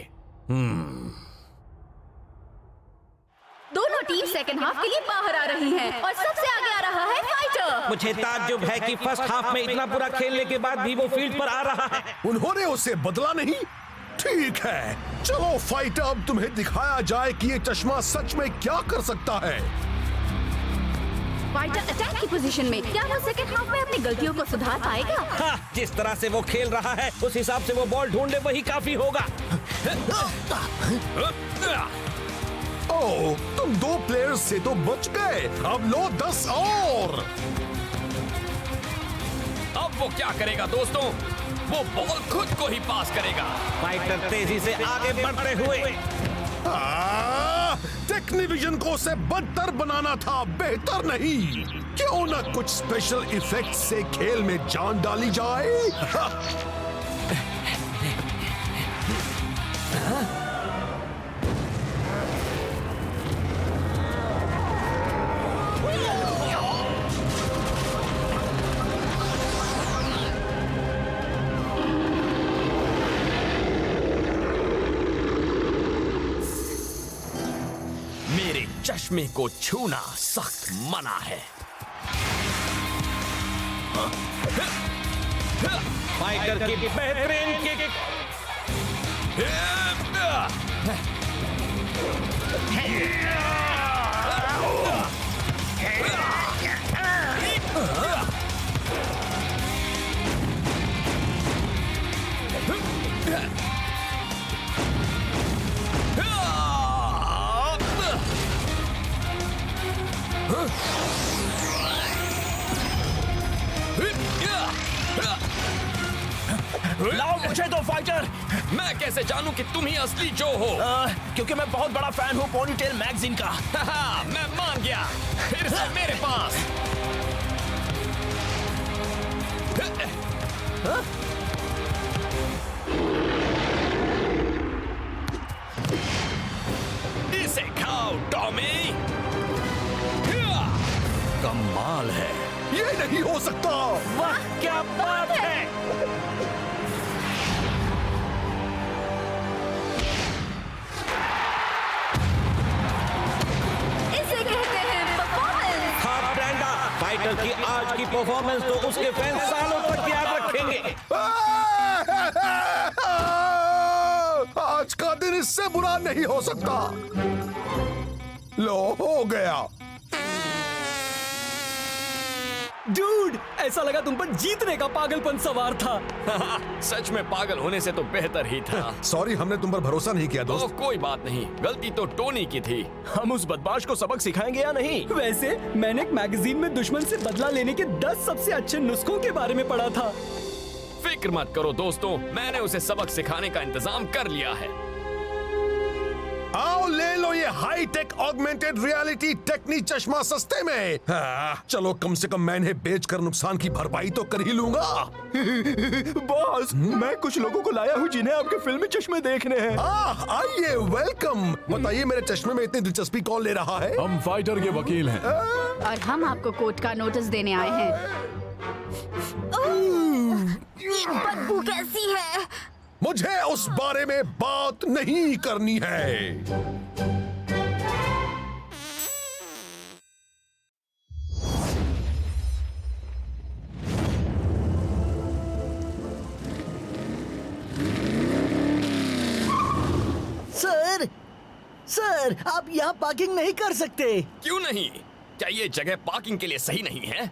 दोनों टीम सेकंड हाफ के लिए बाहर आ रही हैं और सबसे आगे आ रहा है फाइटर। मुझे ताज्जुब है कि फर्स्ट हाफ में इतना बुरा खेलने के बाद भी वो फील्ड पर आ रहा है। उन्होंने उसे बदला नहीं। ठीक है, चलो फाइटर, अब तुम्हें दिखाया जाए कि ये चश्मा सच में क्या कर सकता है। फाइटर अटैक की पोजीशन में, क्या वो सेकंड हाफ में अपनी गलतियों को सुधार पाएगा? हाँ, जिस तरह से वो खेल रहा है उस हिसाब से वो बॉल ढूंढ ले वही काफी होगा। ओह, तुम 2 प्लेयर्स से तो बच गए। अब लो 10 और। अब वो क्या करेगा दोस्तों? वो बॉल खुद को ही पास करेगा। फाइटर तेजी से आगे बढ़ते हुए। टेक्नीविजन को उसे बदतर बनाना था, बेहतर नहीं। क्यों ना कुछ स्पेशल इफेक्ट से खेल में जान डाली जाए। मेरे चश्मे को छूना सख्त मना है। फाइटर की बेहतरीन किक। लाओ मुझे तो फाइटर। मैं कैसे जानूं कि तुम ही असली जो हो? क्योंकि मैं बहुत बड़ा फैन हूँ पोनीटेल मैगजीन का। मैं मान गया। फिर से मेरे पास। इसे खाओ टॉमी। कमाल है। ये नहीं हो सकता। वाह क्या बात है। इसे कहते हैं परफॉर्मेंस। हाँ ब्रेंडा, फाइटर फाइटर की आज की परफॉर्मेंस तो उसके फैंस सालों तक याद रखेंगे। आज का दिन इससे बुरा नहीं हो सकता। लो, हो गया। डूड, ऐसा लगा तुम पर जीतने का पागलपन सवार था। सच में पागल होने से तो बेहतर ही था। सॉरी, हमने तुम पर भरोसा नहीं किया दोस्त। कोई बात नहीं, गलती तो टोनी की थी। हम उस बदमाश को सबक सिखाएंगे या नहीं? वैसे मैंने एक मैगजीन में दुश्मन से बदला लेने के 10 सबसे अच्छे नुस्खों के बारे में पढ़ा था। फिक्र मत करो दोस्तों, मैंने उसे सबक सिखाने का इंतजाम कर लिया है। आओ ले लो ये हाई टेक ऑगमेंटेड रियलिटी टेक्नी चश्मा सस्ते में। चलो, कम से कम मैं इन्हें बेचकर नुकसान की भरपाई तो कर ही लूंगा। बॉस, मैं कुछ लोगों को लाया हूँ जिन्हें आपके फिल्मी चश्मे देखने हैं। आइए, वेलकम। बताइए, मेरे चश्मे में इतनी दिलचस्पी कौन ले रहा है? हम फाइटर के वकील हैं। और हम आपको कोर्ट का नोटिस देने आए हैं। ये बदबू कैसी है? मुझे उस बारे में बात नहीं करनी है। सर, आप यहाँ पार्किंग नहीं कर सकते। क्यों नहीं? क्या ये जगह पार्किंग के लिए सही नहीं है?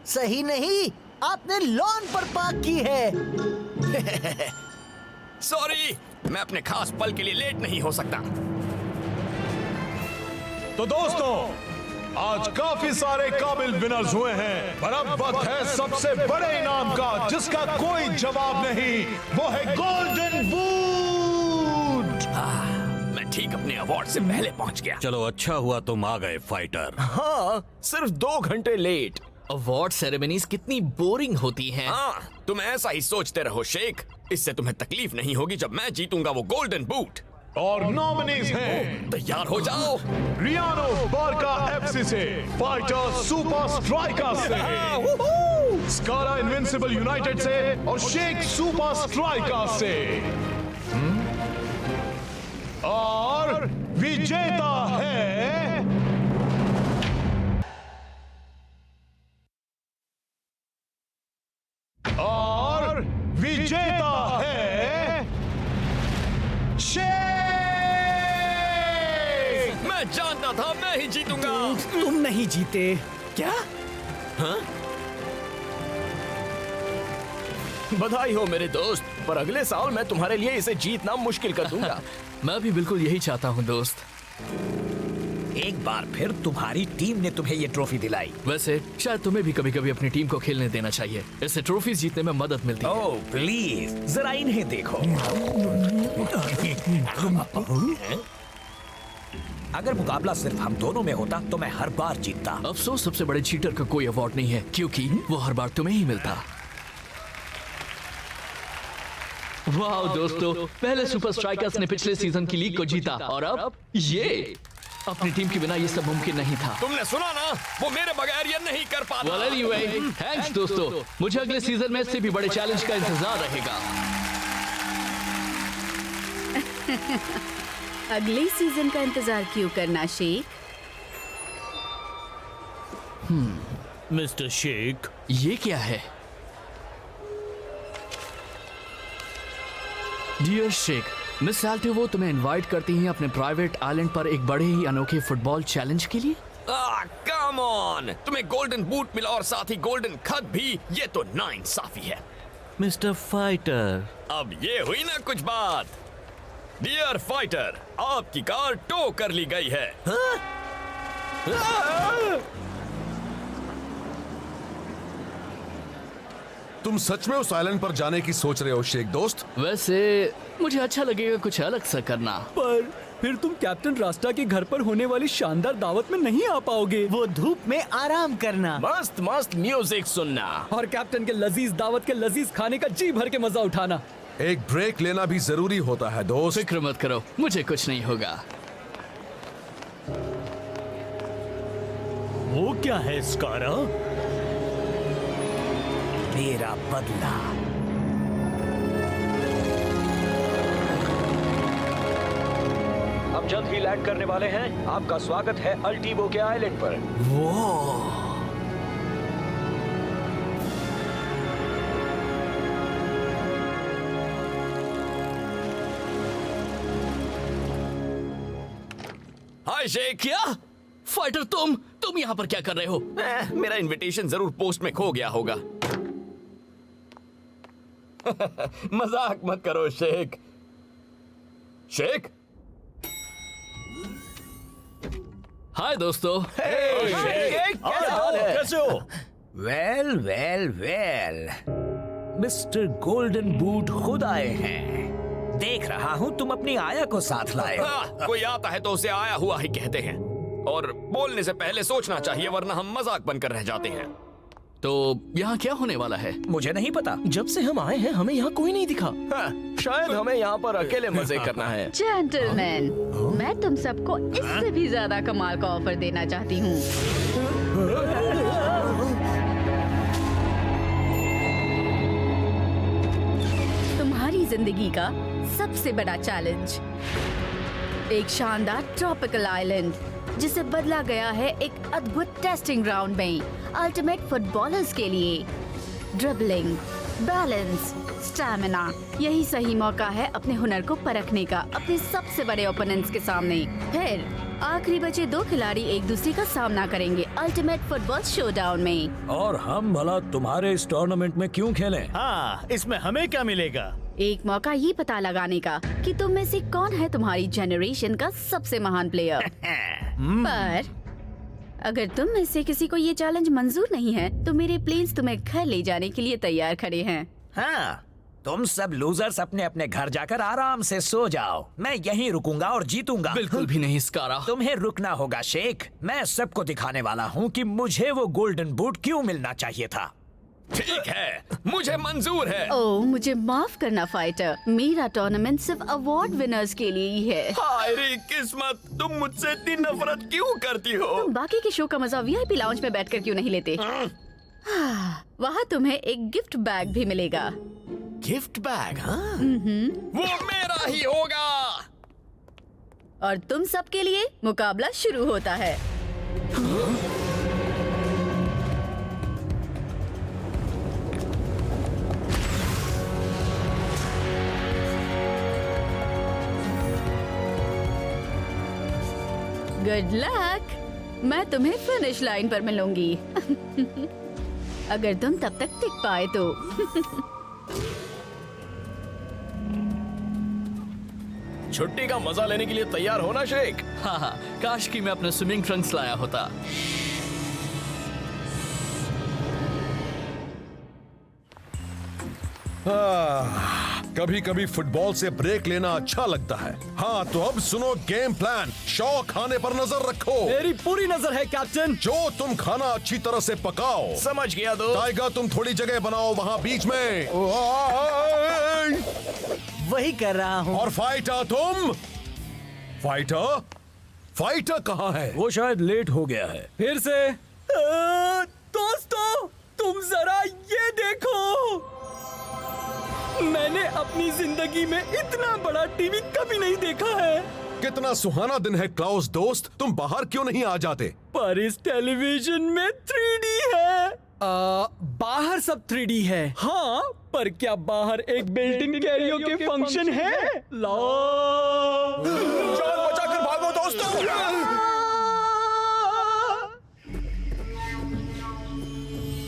सही नहीं, आपने लॉन पर पार्क की है। सॉरी, मैं अपने खास पल के लिए लेट नहीं हो सकता। तो दोस्तों, आज काफी सारे काबिल विनर्स हुए हैं, पर अब वक्त है सबसे बड़े इनाम का, जिसका कोई जवाब नहीं। वो है गोल्डन बूट। मैं ठीक अपने अवार्ड से पहले पहुंच गया। चलो, अच्छा हुआ तुम आ गए फाइटर। हाँ, सिर्फ 2 घंटे लेट। अवार्ड सेरेमनीज कितनी बोरिंग होती हैं। हाँ, तुम ऐसा ही सोचते रहो शेख। इससे तुम्हें तकलीफ नहीं होगी जब मैं जीतूंगा वो गोल्डन बूट। और नॉमिनीज हैं तैयार हो जाओ। रियानो बारका एफसी से, फाइटर सुपर स्ट्राइकर से, स्कारा इनविंसिबल यूनाइटेड से और शेख सुपर स्ट्राइकर से। और विजेता है शेख। मैं जानता था मैं ही जीतूंगा। तुम नहीं जीते। क्या? हाँ? बधाई हो मेरे दोस्त, पर अगले साल मैं तुम्हारे लिए इसे जीतना मुश्किल कर दूंगा। मैं भी बिल्कुल यही चाहता हूँ दोस्त। एक बार फिर तुम्हारी टीम ने तुम्हें ये ट्रॉफी दिलाई। वैसे शायद तुम्हें भी कभी-कभी अपनी टीम को खेलने देना चाहिए, इससे ट्रॉफी जीतने में मदद मिलती है। ओह प्लीज, जरा इन्हें देखो। अगर मुकाबला सिर्फ हम दोनों में होता तो मैं हर बार जीतता। अफसोस, सबसे बड़े चीटर का कोई अवार्ड नहीं है, क्योंकि वो हर बार तुम्हें ही मिलता। वाह दोस्तों, पहले सुपर स्ट्राइकर्स ने पिछले सीजन की लीग को जीता और अब ये अपनी टीम के बिना ये सब मुमकिन नहीं था। तुमने सुना ना, वो मेरे बगैर ये नहीं कर पाता। Well anyway, थैंक्स दोस्तों, मुझे अगले सीजन में इससे भी बड़े चैलेंज का इंतजार रहेगा। अगले सीजन का इंतजार क्यों करना शेख? मिस्टर शेख, ये क्या है? डियर शेख, मिस साल्टिवो तुम्हें इनवाइट करती हैं अपने प्राइवेट आइलैंड पर एक बड़े ही अनोखे फुटबॉल चैलेंज के लिए। कम ऑन, तुम्हें गोल्डन बूट मिला और साथ ही गोल्डन खत भी, ये तो नाइंसाफी है। मिस्टर फाइटर, अब ये हुई ना कुछ बात। डियर फाइटर, आपकी कार टो कर ली गई है। तुम सच में उस आइलैंड पर जाने की सोच रहे हो शेख दोस्त? वैसे मुझे अच्छा लगेगा कुछ अलग सा करना। पर फिर तुम कैप्टन रास्टा के घर पर होने वाली शानदार दावत में नहीं आ पाओगे। वो धूप में आराम करना, मस्त मस्त म्यूजिक सुनना और कैप्टन के लजीज दावत के लजीज खाने का जी भर के मजा उठाना। एक ब्रेक लेना भी जरूरी होता है दोस्त। फिक्र मत करो, मुझे कुछ नहीं होगा। वो क्या है स्कारा? मेरा बदला। हम जल्द ही लैंड करने वाले हैं। आपका स्वागत है अल्टीवो के आइलैंड पर। हाय शेख। क्या फाइटर, तुम यहाँ पर क्या कर रहे हो? मेरा इनविटेशन जरूर पोस्ट में खो गया होगा। मजाक मत करो शेख। शेख, हाय दोस्तों। कैसे हो? Well well well, mister golden boot खुद आए हैं। देख रहा हूँ तुम अपनी आया को साथ लाए हो। कोई आता है तो उसे आया हुआ ही कहते हैं, और बोलने से पहले सोचना चाहिए, वरना हम मजाक बनकर रह जाते हैं। तो यहाँ क्या होने वाला है? मुझे नहीं पता। जब से हम आए हैं हमें यहाँ कोई नहीं दिखा। शायद हमें यहाँ पर अकेले मजे करना है। जेंटलमैन, मैं तुम सबको इससे भी ज्यादा कमाल का ऑफर देना चाहती हूँ। तुम्हारी जिंदगी का सबसे बड़ा चैलेंज, एक शानदार ट्रॉपिकल आइलैंड जिसे बदला गया है एक अद्भुत टेस्टिंग ग्राउंड में अल्टीमेट फुटबॉलर्स के लिए। ड्रिबलिंग, बैलेंस, स्टैमिना, यही सही मौका है अपने हुनर को परखने का अपने सबसे बड़े ओपोनेंट्स के सामने। फिर आखिरी बचे दो खिलाड़ी एक दूसरे का सामना करेंगे अल्टीमेट फुटबॉल शोडाउन में। और हम भला तुम्हारे इस टूर्नामेंट में क्यों खेलें? हाँ, इसमें हमें क्या मिलेगा? एक मौका ये पता लगाने का कि तुम में से कौन है तुम्हारी जनरेशन का सबसे महान प्लेयर। पर अगर तुम में से किसी को ये चैलेंज मंजूर नहीं है तो मेरे प्लेन्स तुम्हें घर ले जाने के लिए तैयार खड़े हैं। हाँ, तुम सब लूजर्स अपने अपने घर जाकर आराम से सो जाओ। मैं यहीं रुकूंगा और जीतूंगा। बिल्कुल भी नहीं स्कारा। तुम्हें रुकना होगा शेख। मैं सबको दिखाने वाला हूँ कि मुझे वो गोल्डन बूट क्यों मिलना चाहिए था। ठीक है, मुझे मंजूर है। ओह, मुझे माफ करना फाइटर, मेरा टूर्नामेंट सिर्फ अवार्ड विनर्स के लिए ही है। हाय रे किस्मत, तुम मुझसे इतनी नफरत क्यों करती हो? तुम बाकी के शो का मजा वीआईपी लाउंज में बैठकर क्यों नहीं लेते? वहाँ तुम्हें एक गिफ्ट बैग भी मिलेगा। Gift bag? हाँ? वो मेरा ही होगा। और तुम सबके लिए मुकाबला शुरू होता है। गुड लक, मैं तुम्हें फिनिश लाइन पर मिलूंगी। अगर तुम तब तक टिक पाए तो। छुट्टी का मजा लेने के लिए तैयार हो ना शेख? हाँ, काश कि मैं अपने स्विमिंग ट्रंक्स लाया होता। कभी कभी फुटबॉल से ब्रेक लेना अच्छा लगता है। हाँ, तो अब सुनो गेम प्लान। शौ खाने पर नजर रखो। मेरी पूरी नजर है कैप्टन। जो तुम खाना अच्छी तरह से पकाओ। समझ गया दोस्त। टाइगर, तुम थोड़ी जगह बनाओ वहाँ बीच में। वही कर रहा हूँ। और फाइटर, तुम फाइटर कहाँ है? वो शायद लेट हो गया है। फिर से दोस्तों, तुम जरा ये देखो। मैंने अपनी जिंदगी में इतना बड़ा टीवी कभी नहीं देखा है। कितना सुहाना दिन है क्लाउस दोस्त, तुम बाहर क्यों नहीं आ जाते? पर इस टेलीविजन में 3D है। बाहर सब 3D है। हाँ, पर क्या बाहर एक बिल्डिंग कैरियोके फंक्शन है? जान बचाकर भागो दोस्तों।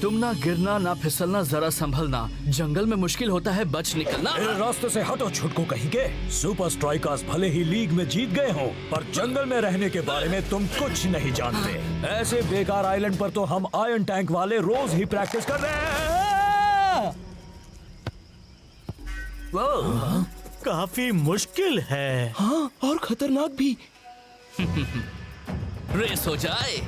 तुम ना गिरना ना फिसलना, जरा संभलना। जंगल में मुश्किल होता है बच निकलना। मेरे रास्ते से हटो छुटकू कहीं के। सुपर स्ट्राइकर्स भले ही लीग में जीत गए हो, पर जंगल में रहने के बारे में तुम कुछ नहीं जानते। ऐसे बेकार आइलैंड पर तो हम आयरन टैंक वाले रोज ही प्रैक्टिस कर रहे हैं। वो काफी मुश्किल है। हाँ, और खतरनाक भी। रेस हो जाए।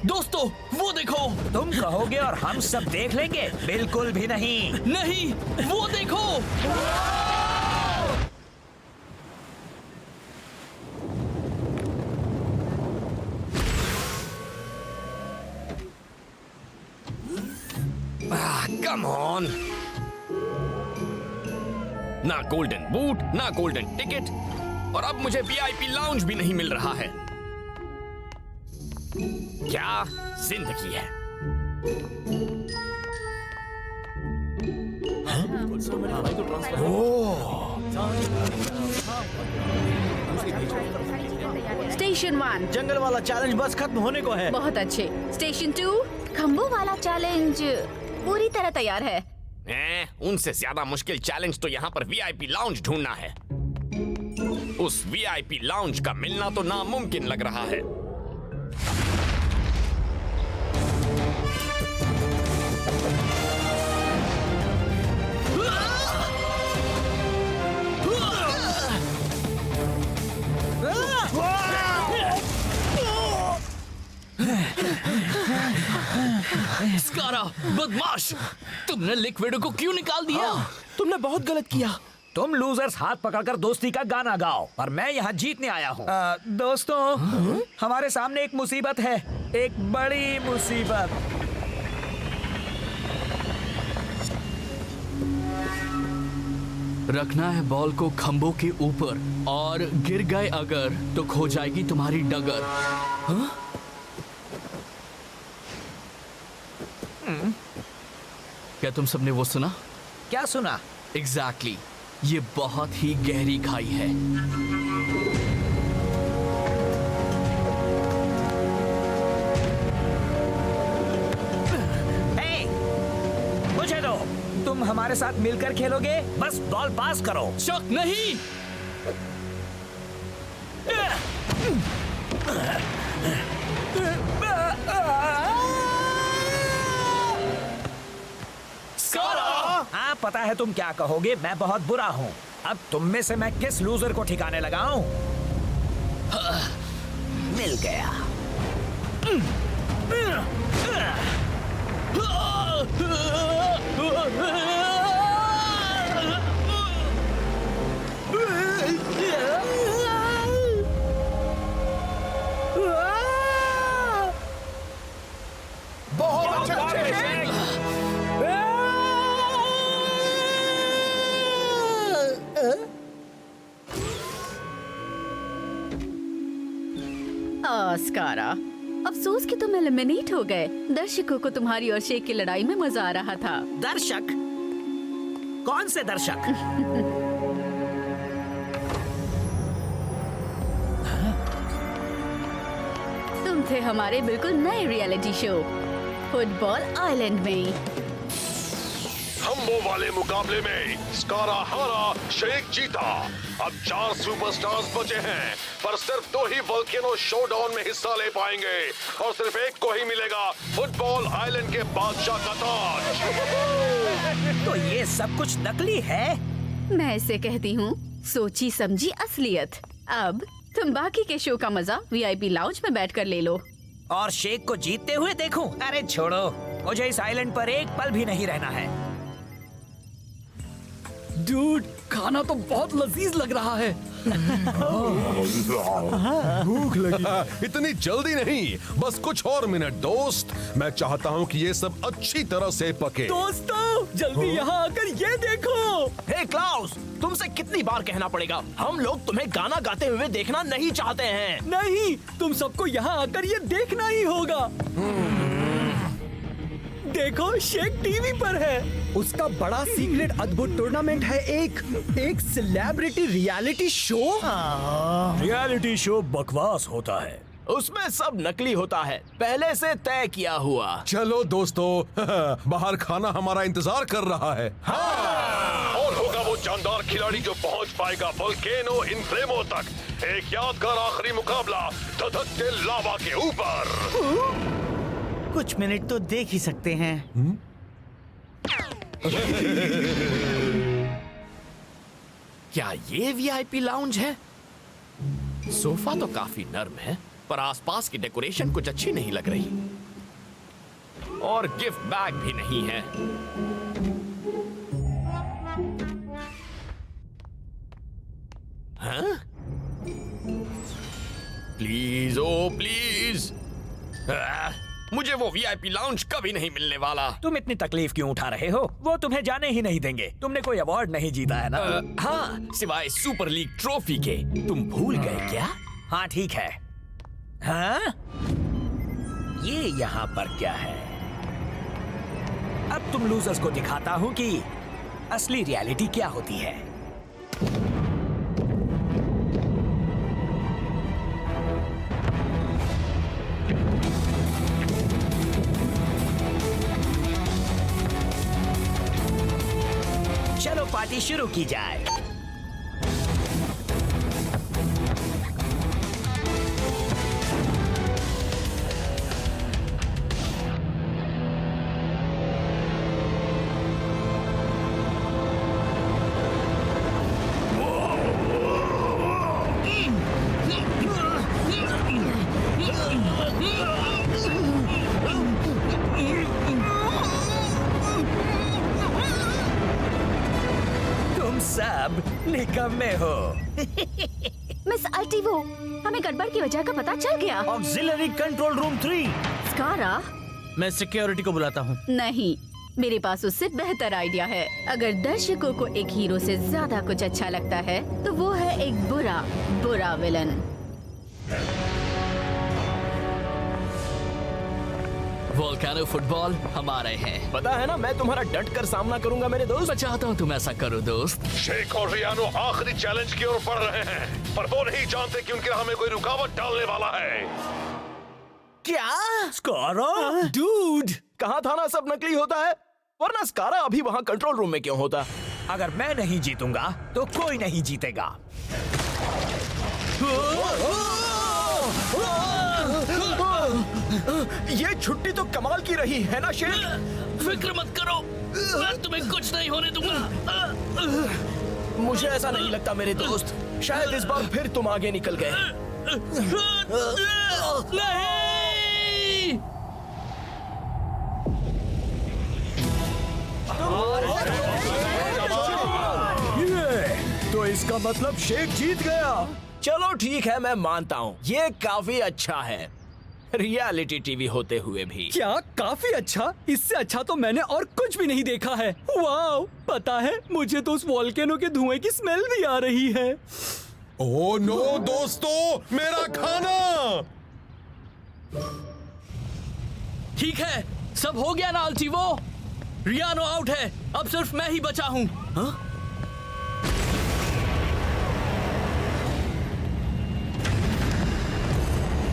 दोस्तों, वो देखो। तुम कहोगे और हम सब देख लेंगे? बिल्कुल भी नहीं। नहीं, वो देखो। Come on. ना गोल्डन बूट, ना गोल्डन टिकट, और अब मुझे वीआईपी लाउंज भी नहीं मिल रहा है। क्या जिंदगी है। स्टेशन 1 जंगल वाला चैलेंज बस खत्म होने को है। बहुत अच्छे। स्टेशन 2 खंबों वाला चैलेंज पूरी तरह तैयार है। उनसे ज्यादा मुश्किल चैलेंज तो यहाँ पर वीआईपी लाउंज ढूंढना है। उस वीआईपी लाउंज का मिलना तो नामुमकिन लग रहा है। स्कारा, बदमाश, तुमने लिक्विडो को क्यों निकाल दिया? तुमने बहुत गलत किया। तुम लूजर्स हाथ पकड़कर दोस्ती का गाना गाओ, पर मैं यहाँ जीतने आया हूँ। दोस्तों, हमारे सामने एक मुसीबत है, एक बड़ी मुसीबत। रखना है बॉल को खंभों के ऊपर, और गिर गए अगर तो खो जाएगी तुम्हारी डगर। हाँ? क्या तुम सबने वो सुना? क्या सुना? एग्जैक्टली, ये बहुत ही गहरी खाई है। हे, मुझे दो। तुम हमारे साथ मिलकर खेलोगे? बस बॉल पास करो। शक नहीं। हाँ, पता है तुम क्या कहोगे, मैं बहुत बुरा हूँ। अब तुम में से मैं किस लूजर को ठिकाने लगाऊं? मिल गया। बहुत अच्छे। स्कारा, अफसोस कि तुम एलिमिनेट हो गए। दर्शकों को तुम्हारी और शेख की लड़ाई में मजा आ रहा था। दर्शक? कौन से दर्शक? तुम थे हमारे बिल्कुल नए रियलिटी शो फुटबॉल आइलैंड में। खंबों वाले मुकाबले में स्कारा हारा, शेख जीता। अब 4 सुपरस्टार्स बचे हैं, पर सिर्फ 2 ही वोल्केनो शोडाउन में हिस्सा ले पाएंगे, और सिर्फ एक को ही मिलेगा फुटबॉल आइलैंड के बादशाह का ताज। तो ये सब कुछ नकली है? मैं इसे कहती हूँ सोची समझी असलियत। अब तुम बाकी के शो का मजा वीआईपी लाउंज में बैठकर ले लो। और शेख को जीतते हुए देखूं? अरे छोड़ो, मुझे इस आइलैंड पर एक पल भी नहीं रहना है। डूड, खाना तो बहुत लजीज लग रहा है। भूख लगी। इतनी जल्दी नहीं, बस कुछ और मिनट दोस्त। मैं चाहता हूँ कि ये सब अच्छी तरह से पके। दोस्तों, जल्दी यहाँ आकर ये देखो। हे क्लाउस, तुमसे कितनी बार कहना पड़ेगा, हम लोग तुम्हें गाना गाते हुए देखना नहीं चाहते हैं। नहीं, तुम सबको यहाँ आकर ये देखना ही होगा। देखो, शेख टीवी पर है। उसका बड़ा सीक्रेट अद्भुत टूर्नामेंट है, एक celebrity reality show. Reality show बकवास होता है, उसमें सब नकली होता है, पहले से तय किया हुआ। चलो दोस्तों, बाहर खाना हमारा इंतजार कर रहा है। हाँ। और होगा वो जानदार खिलाड़ी जो पहुंच पाएगा वोल्केनो इन फ्लेमो तक। एक यादगार आखिरी मुकाबला धधकते लावा के ऊपर। कुछ मिनट तो देख ही सकते हैं। क्या ये वीआईपी लाउंज है? सोफा तो काफी नर्म है, पर आसपास की डेकोरेशन कुछ अच्छी नहीं लग रही, और गिफ्ट बैग भी नहीं है। हाँ? प्लीज, ओ प्लीज, मुझे वो वीआईपी लाउंज कभी नहीं मिलने वाला। तुम इतनी तकलीफ क्यों उठा रहे हो? वो तुम्हें जाने ही नहीं देंगे। तुमने कोई अवार्ड नहीं जीता है ना? हाँ, सिवाय सुपर लीग ट्रॉफी के। तुम भूल गए क्या? हाँ ठीक है। हाँ? ये यहाँ पर क्या है? अब तुम लूजर्स को दिखाता हूँ कि असली रियलिटी क्या होती है। चलो पार्टी शुरू की जाए। सब निकम्मे हो। मिस अल्टीवो, हमें गड़बड़ की वजह का पता चल गया। Auxiliary control room 3। स्कारा, मैं सिक्योरिटी को बुलाता हूँ। नहीं, मेरे पास उससे बेहतर आइडिया है। अगर दर्शकों को एक हीरो से ज्यादा कुछ अच्छा लगता है तो वो है एक बुरा विलन। वोल्केनो फुटबॉल हमारे हैं। पता है ना, मैं तुम्हारा डट कर सामना करूंगा मेरे दोस्त। मैं चाहता हूँ तुम ऐसा करो दोस्त। शेख और रियानो आखिरी चैलेंज की ओर बढ़ रहे हैं, पर वो नहीं जानते कि उनके राह में कोई रुकावट डालने वाला है। क्या? स्कारा? डूड, कहाँ था ना सब नकली होता है, वरना स्कारा अभी वहाँ कंट्रोल रूम में क्यों होता? अगर मैं नहीं जीतूंगा तो कोई नहीं जीतेगा। ये छुट्टी तो कमाल की रही है ना शेख? फिक्र मत करो, मैं तुम्हें कुछ नहीं होने दूंगा। मुझे ऐसा नहीं लगता मेरे दोस्त, शायद इस बार फिर तुम आगे निकल गए। नहीं! तो इसका मतलब शेख जीत गया। चलो ठीक है, मैं मानता हूँ ये काफी अच्छा है, रियलिटी टीवी होते हुए भी। क्या काफी अच्छा? इससे अच्छा तो मैंने और कुछ भी नहीं देखा है। वाओ, पता है मुझे तो उस वोल्केनो के धुएं की स्मेल भी आ रही है। ओह नो दोस्तों, मेरा खाना। ठीक है, सब हो गया ना अल्टीवो? रियानो आउट है, अब सिर्फ मैं ही बचा हूँ। हाँ?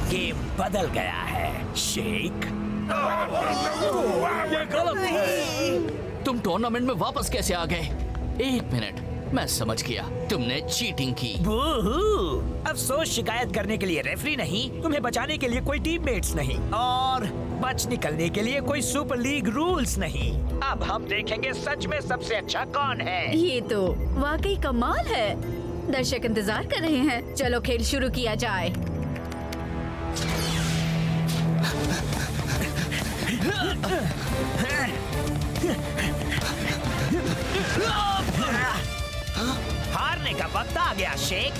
गेम बदल गया है शेख। ये गलत है। तुम टूर्नामेंट में वापस कैसे आ गए? एक मिनट, मैं समझ गया, तुमने चीटिंग की। अफसोस, शिकायत करने के लिए रेफरी नहीं, तुम्हें बचाने के लिए कोई टीममेट्स नहीं, और बच निकलने के लिए कोई सुपर लीग रूल्स नहीं। अब हम देखेंगे सच में सबसे अच्छा कौन है। ये तो वाकई कमाल है। दर्शक इंतजार कर रहे हैं। चलो खेल शुरू किया जाए। हारने का वक्त आ गया शेख।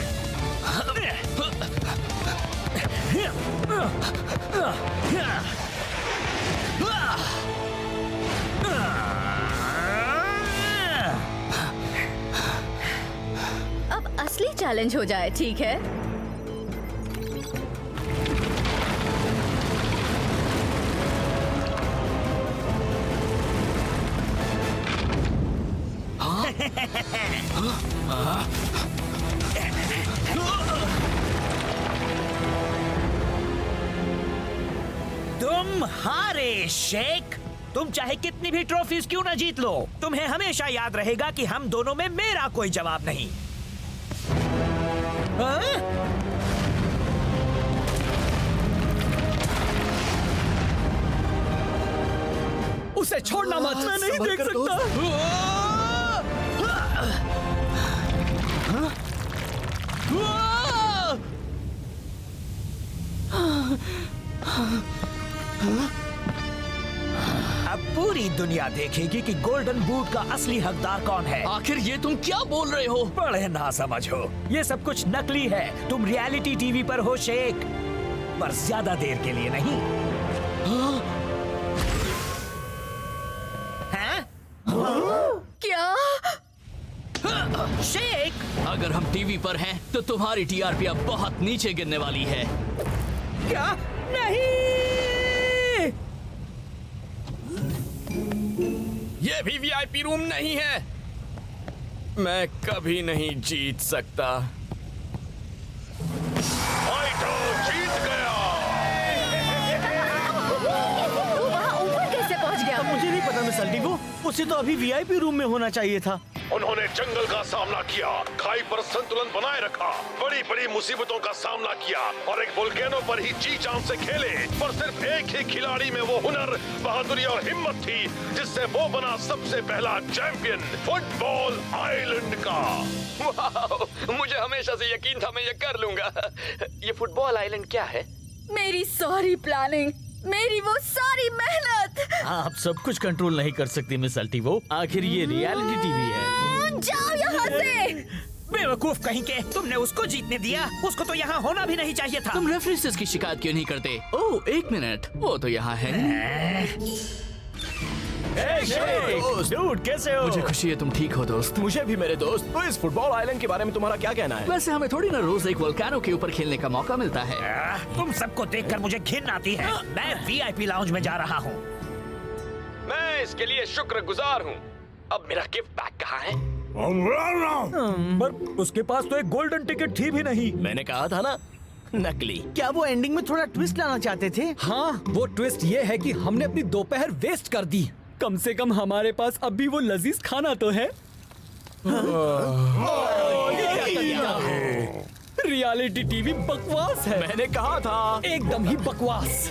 अब असली चैलेंज हो जाए, ठीक है? तुम हारे शेख। तुम चाहे कितनी भी ट्रॉफीज क्यों ना जीत लो, तुम्हें हमेशा याद रहेगा कि हम दोनों में मेरा कोई जवाब नहीं। उसे छोड़ना मत। मैं नहीं देख सकता। अब पूरी दुनिया देखेगी कि गोल्डन बूट का असली हकदार कौन है। आखिर ये तुम क्या बोल रहे हो? बड़े ना समझो, ये सब कुछ नकली है। तुम रियलिटी टीवी पर हो शेख, पर ज्यादा देर के लिए नहीं। शेख, अगर हम टीवी पर हैं तो तुम्हारी टीआरपी अब बहुत नीचे गिरने वाली है। क्या? नहीं! ये भी वीआईपी रूम नहीं है। मैं कभी नहीं जीत सकता। फाइटर जीत गया। वो वहाँ ऊपर कैसे पहुँच गया? मुझे नहीं पता मिस अल्टीगो, उसे तो अभी वीआईपी रूम में होना चाहिए था। उन्होंने जंगल का सामना किया, खाई पर संतुलन बनाए रखा, बड़ी बड़ी मुसीबतों का सामना किया और एक वोल्केनो पर ही जी जान से खेले। पर सिर्फ एक ही खिलाड़ी में वो हुनर, बहादुरी और हिम्मत थी जिससे वो बना सबसे पहला चैंपियन फुटबॉल आइलैंड का। वाह, मुझे हमेशा से यकीन था मैं ये कर लूंगा। ये फुटबॉल आइलैंड क्या है? मेरी सारी प्लानिंग, मेरी वो सारी मेहनत। आप सब कुछ कंट्रोल नहीं कर सकती मिस अल्टीगो, आखिर ये रियलिटी टीवी है। जाओ यहाँ से। बेवकूफ कहीं के, तुमने उसको जीतने दिया, उसको तो यहाँ होना भी नहीं चाहिए था। तुम रेफरी से इसकी शिकायत क्यों नहीं करते? ओह, एक मिनट, वो तो यहाँ है नहीं। डूड, कैसे हो? मुझे खुशी है तुम ठीक हो दोस्त। मुझे भी मेरे दोस्त। तो इस फुटबॉल आइलैंड के बारे में तुम्हारा क्या कहना है? वैसे हमें थोड़ी ना रोज एक वोल्केनो के ऊपर खेलने का मौका मिलता है। तुम सबको देखकर मुझे घिन आती है। मैं वीआईपी लाउंज में जा रहा हूँ। मैं इसके लिए शुक्रगुजार हूँ। अब मेरा गिफ्ट बैग कहाँ है? पर उसके पास तो एक गोल्डन टिकट थी भी नहीं। मैंने कहा था ना, नकली। क्या वो एंडिंग में थोड़ा ट्विस्ट लाना चाहते थे? हाँ, वो ट्विस्ट ये है कि हमने अपनी दोपहर वेस्ट कर दी। कम से कम हमारे पास अब भी वो लजीज खाना तो है। रियलिटी टीवी बकवास है। मैंने कहा था। एकदम ही बकवास।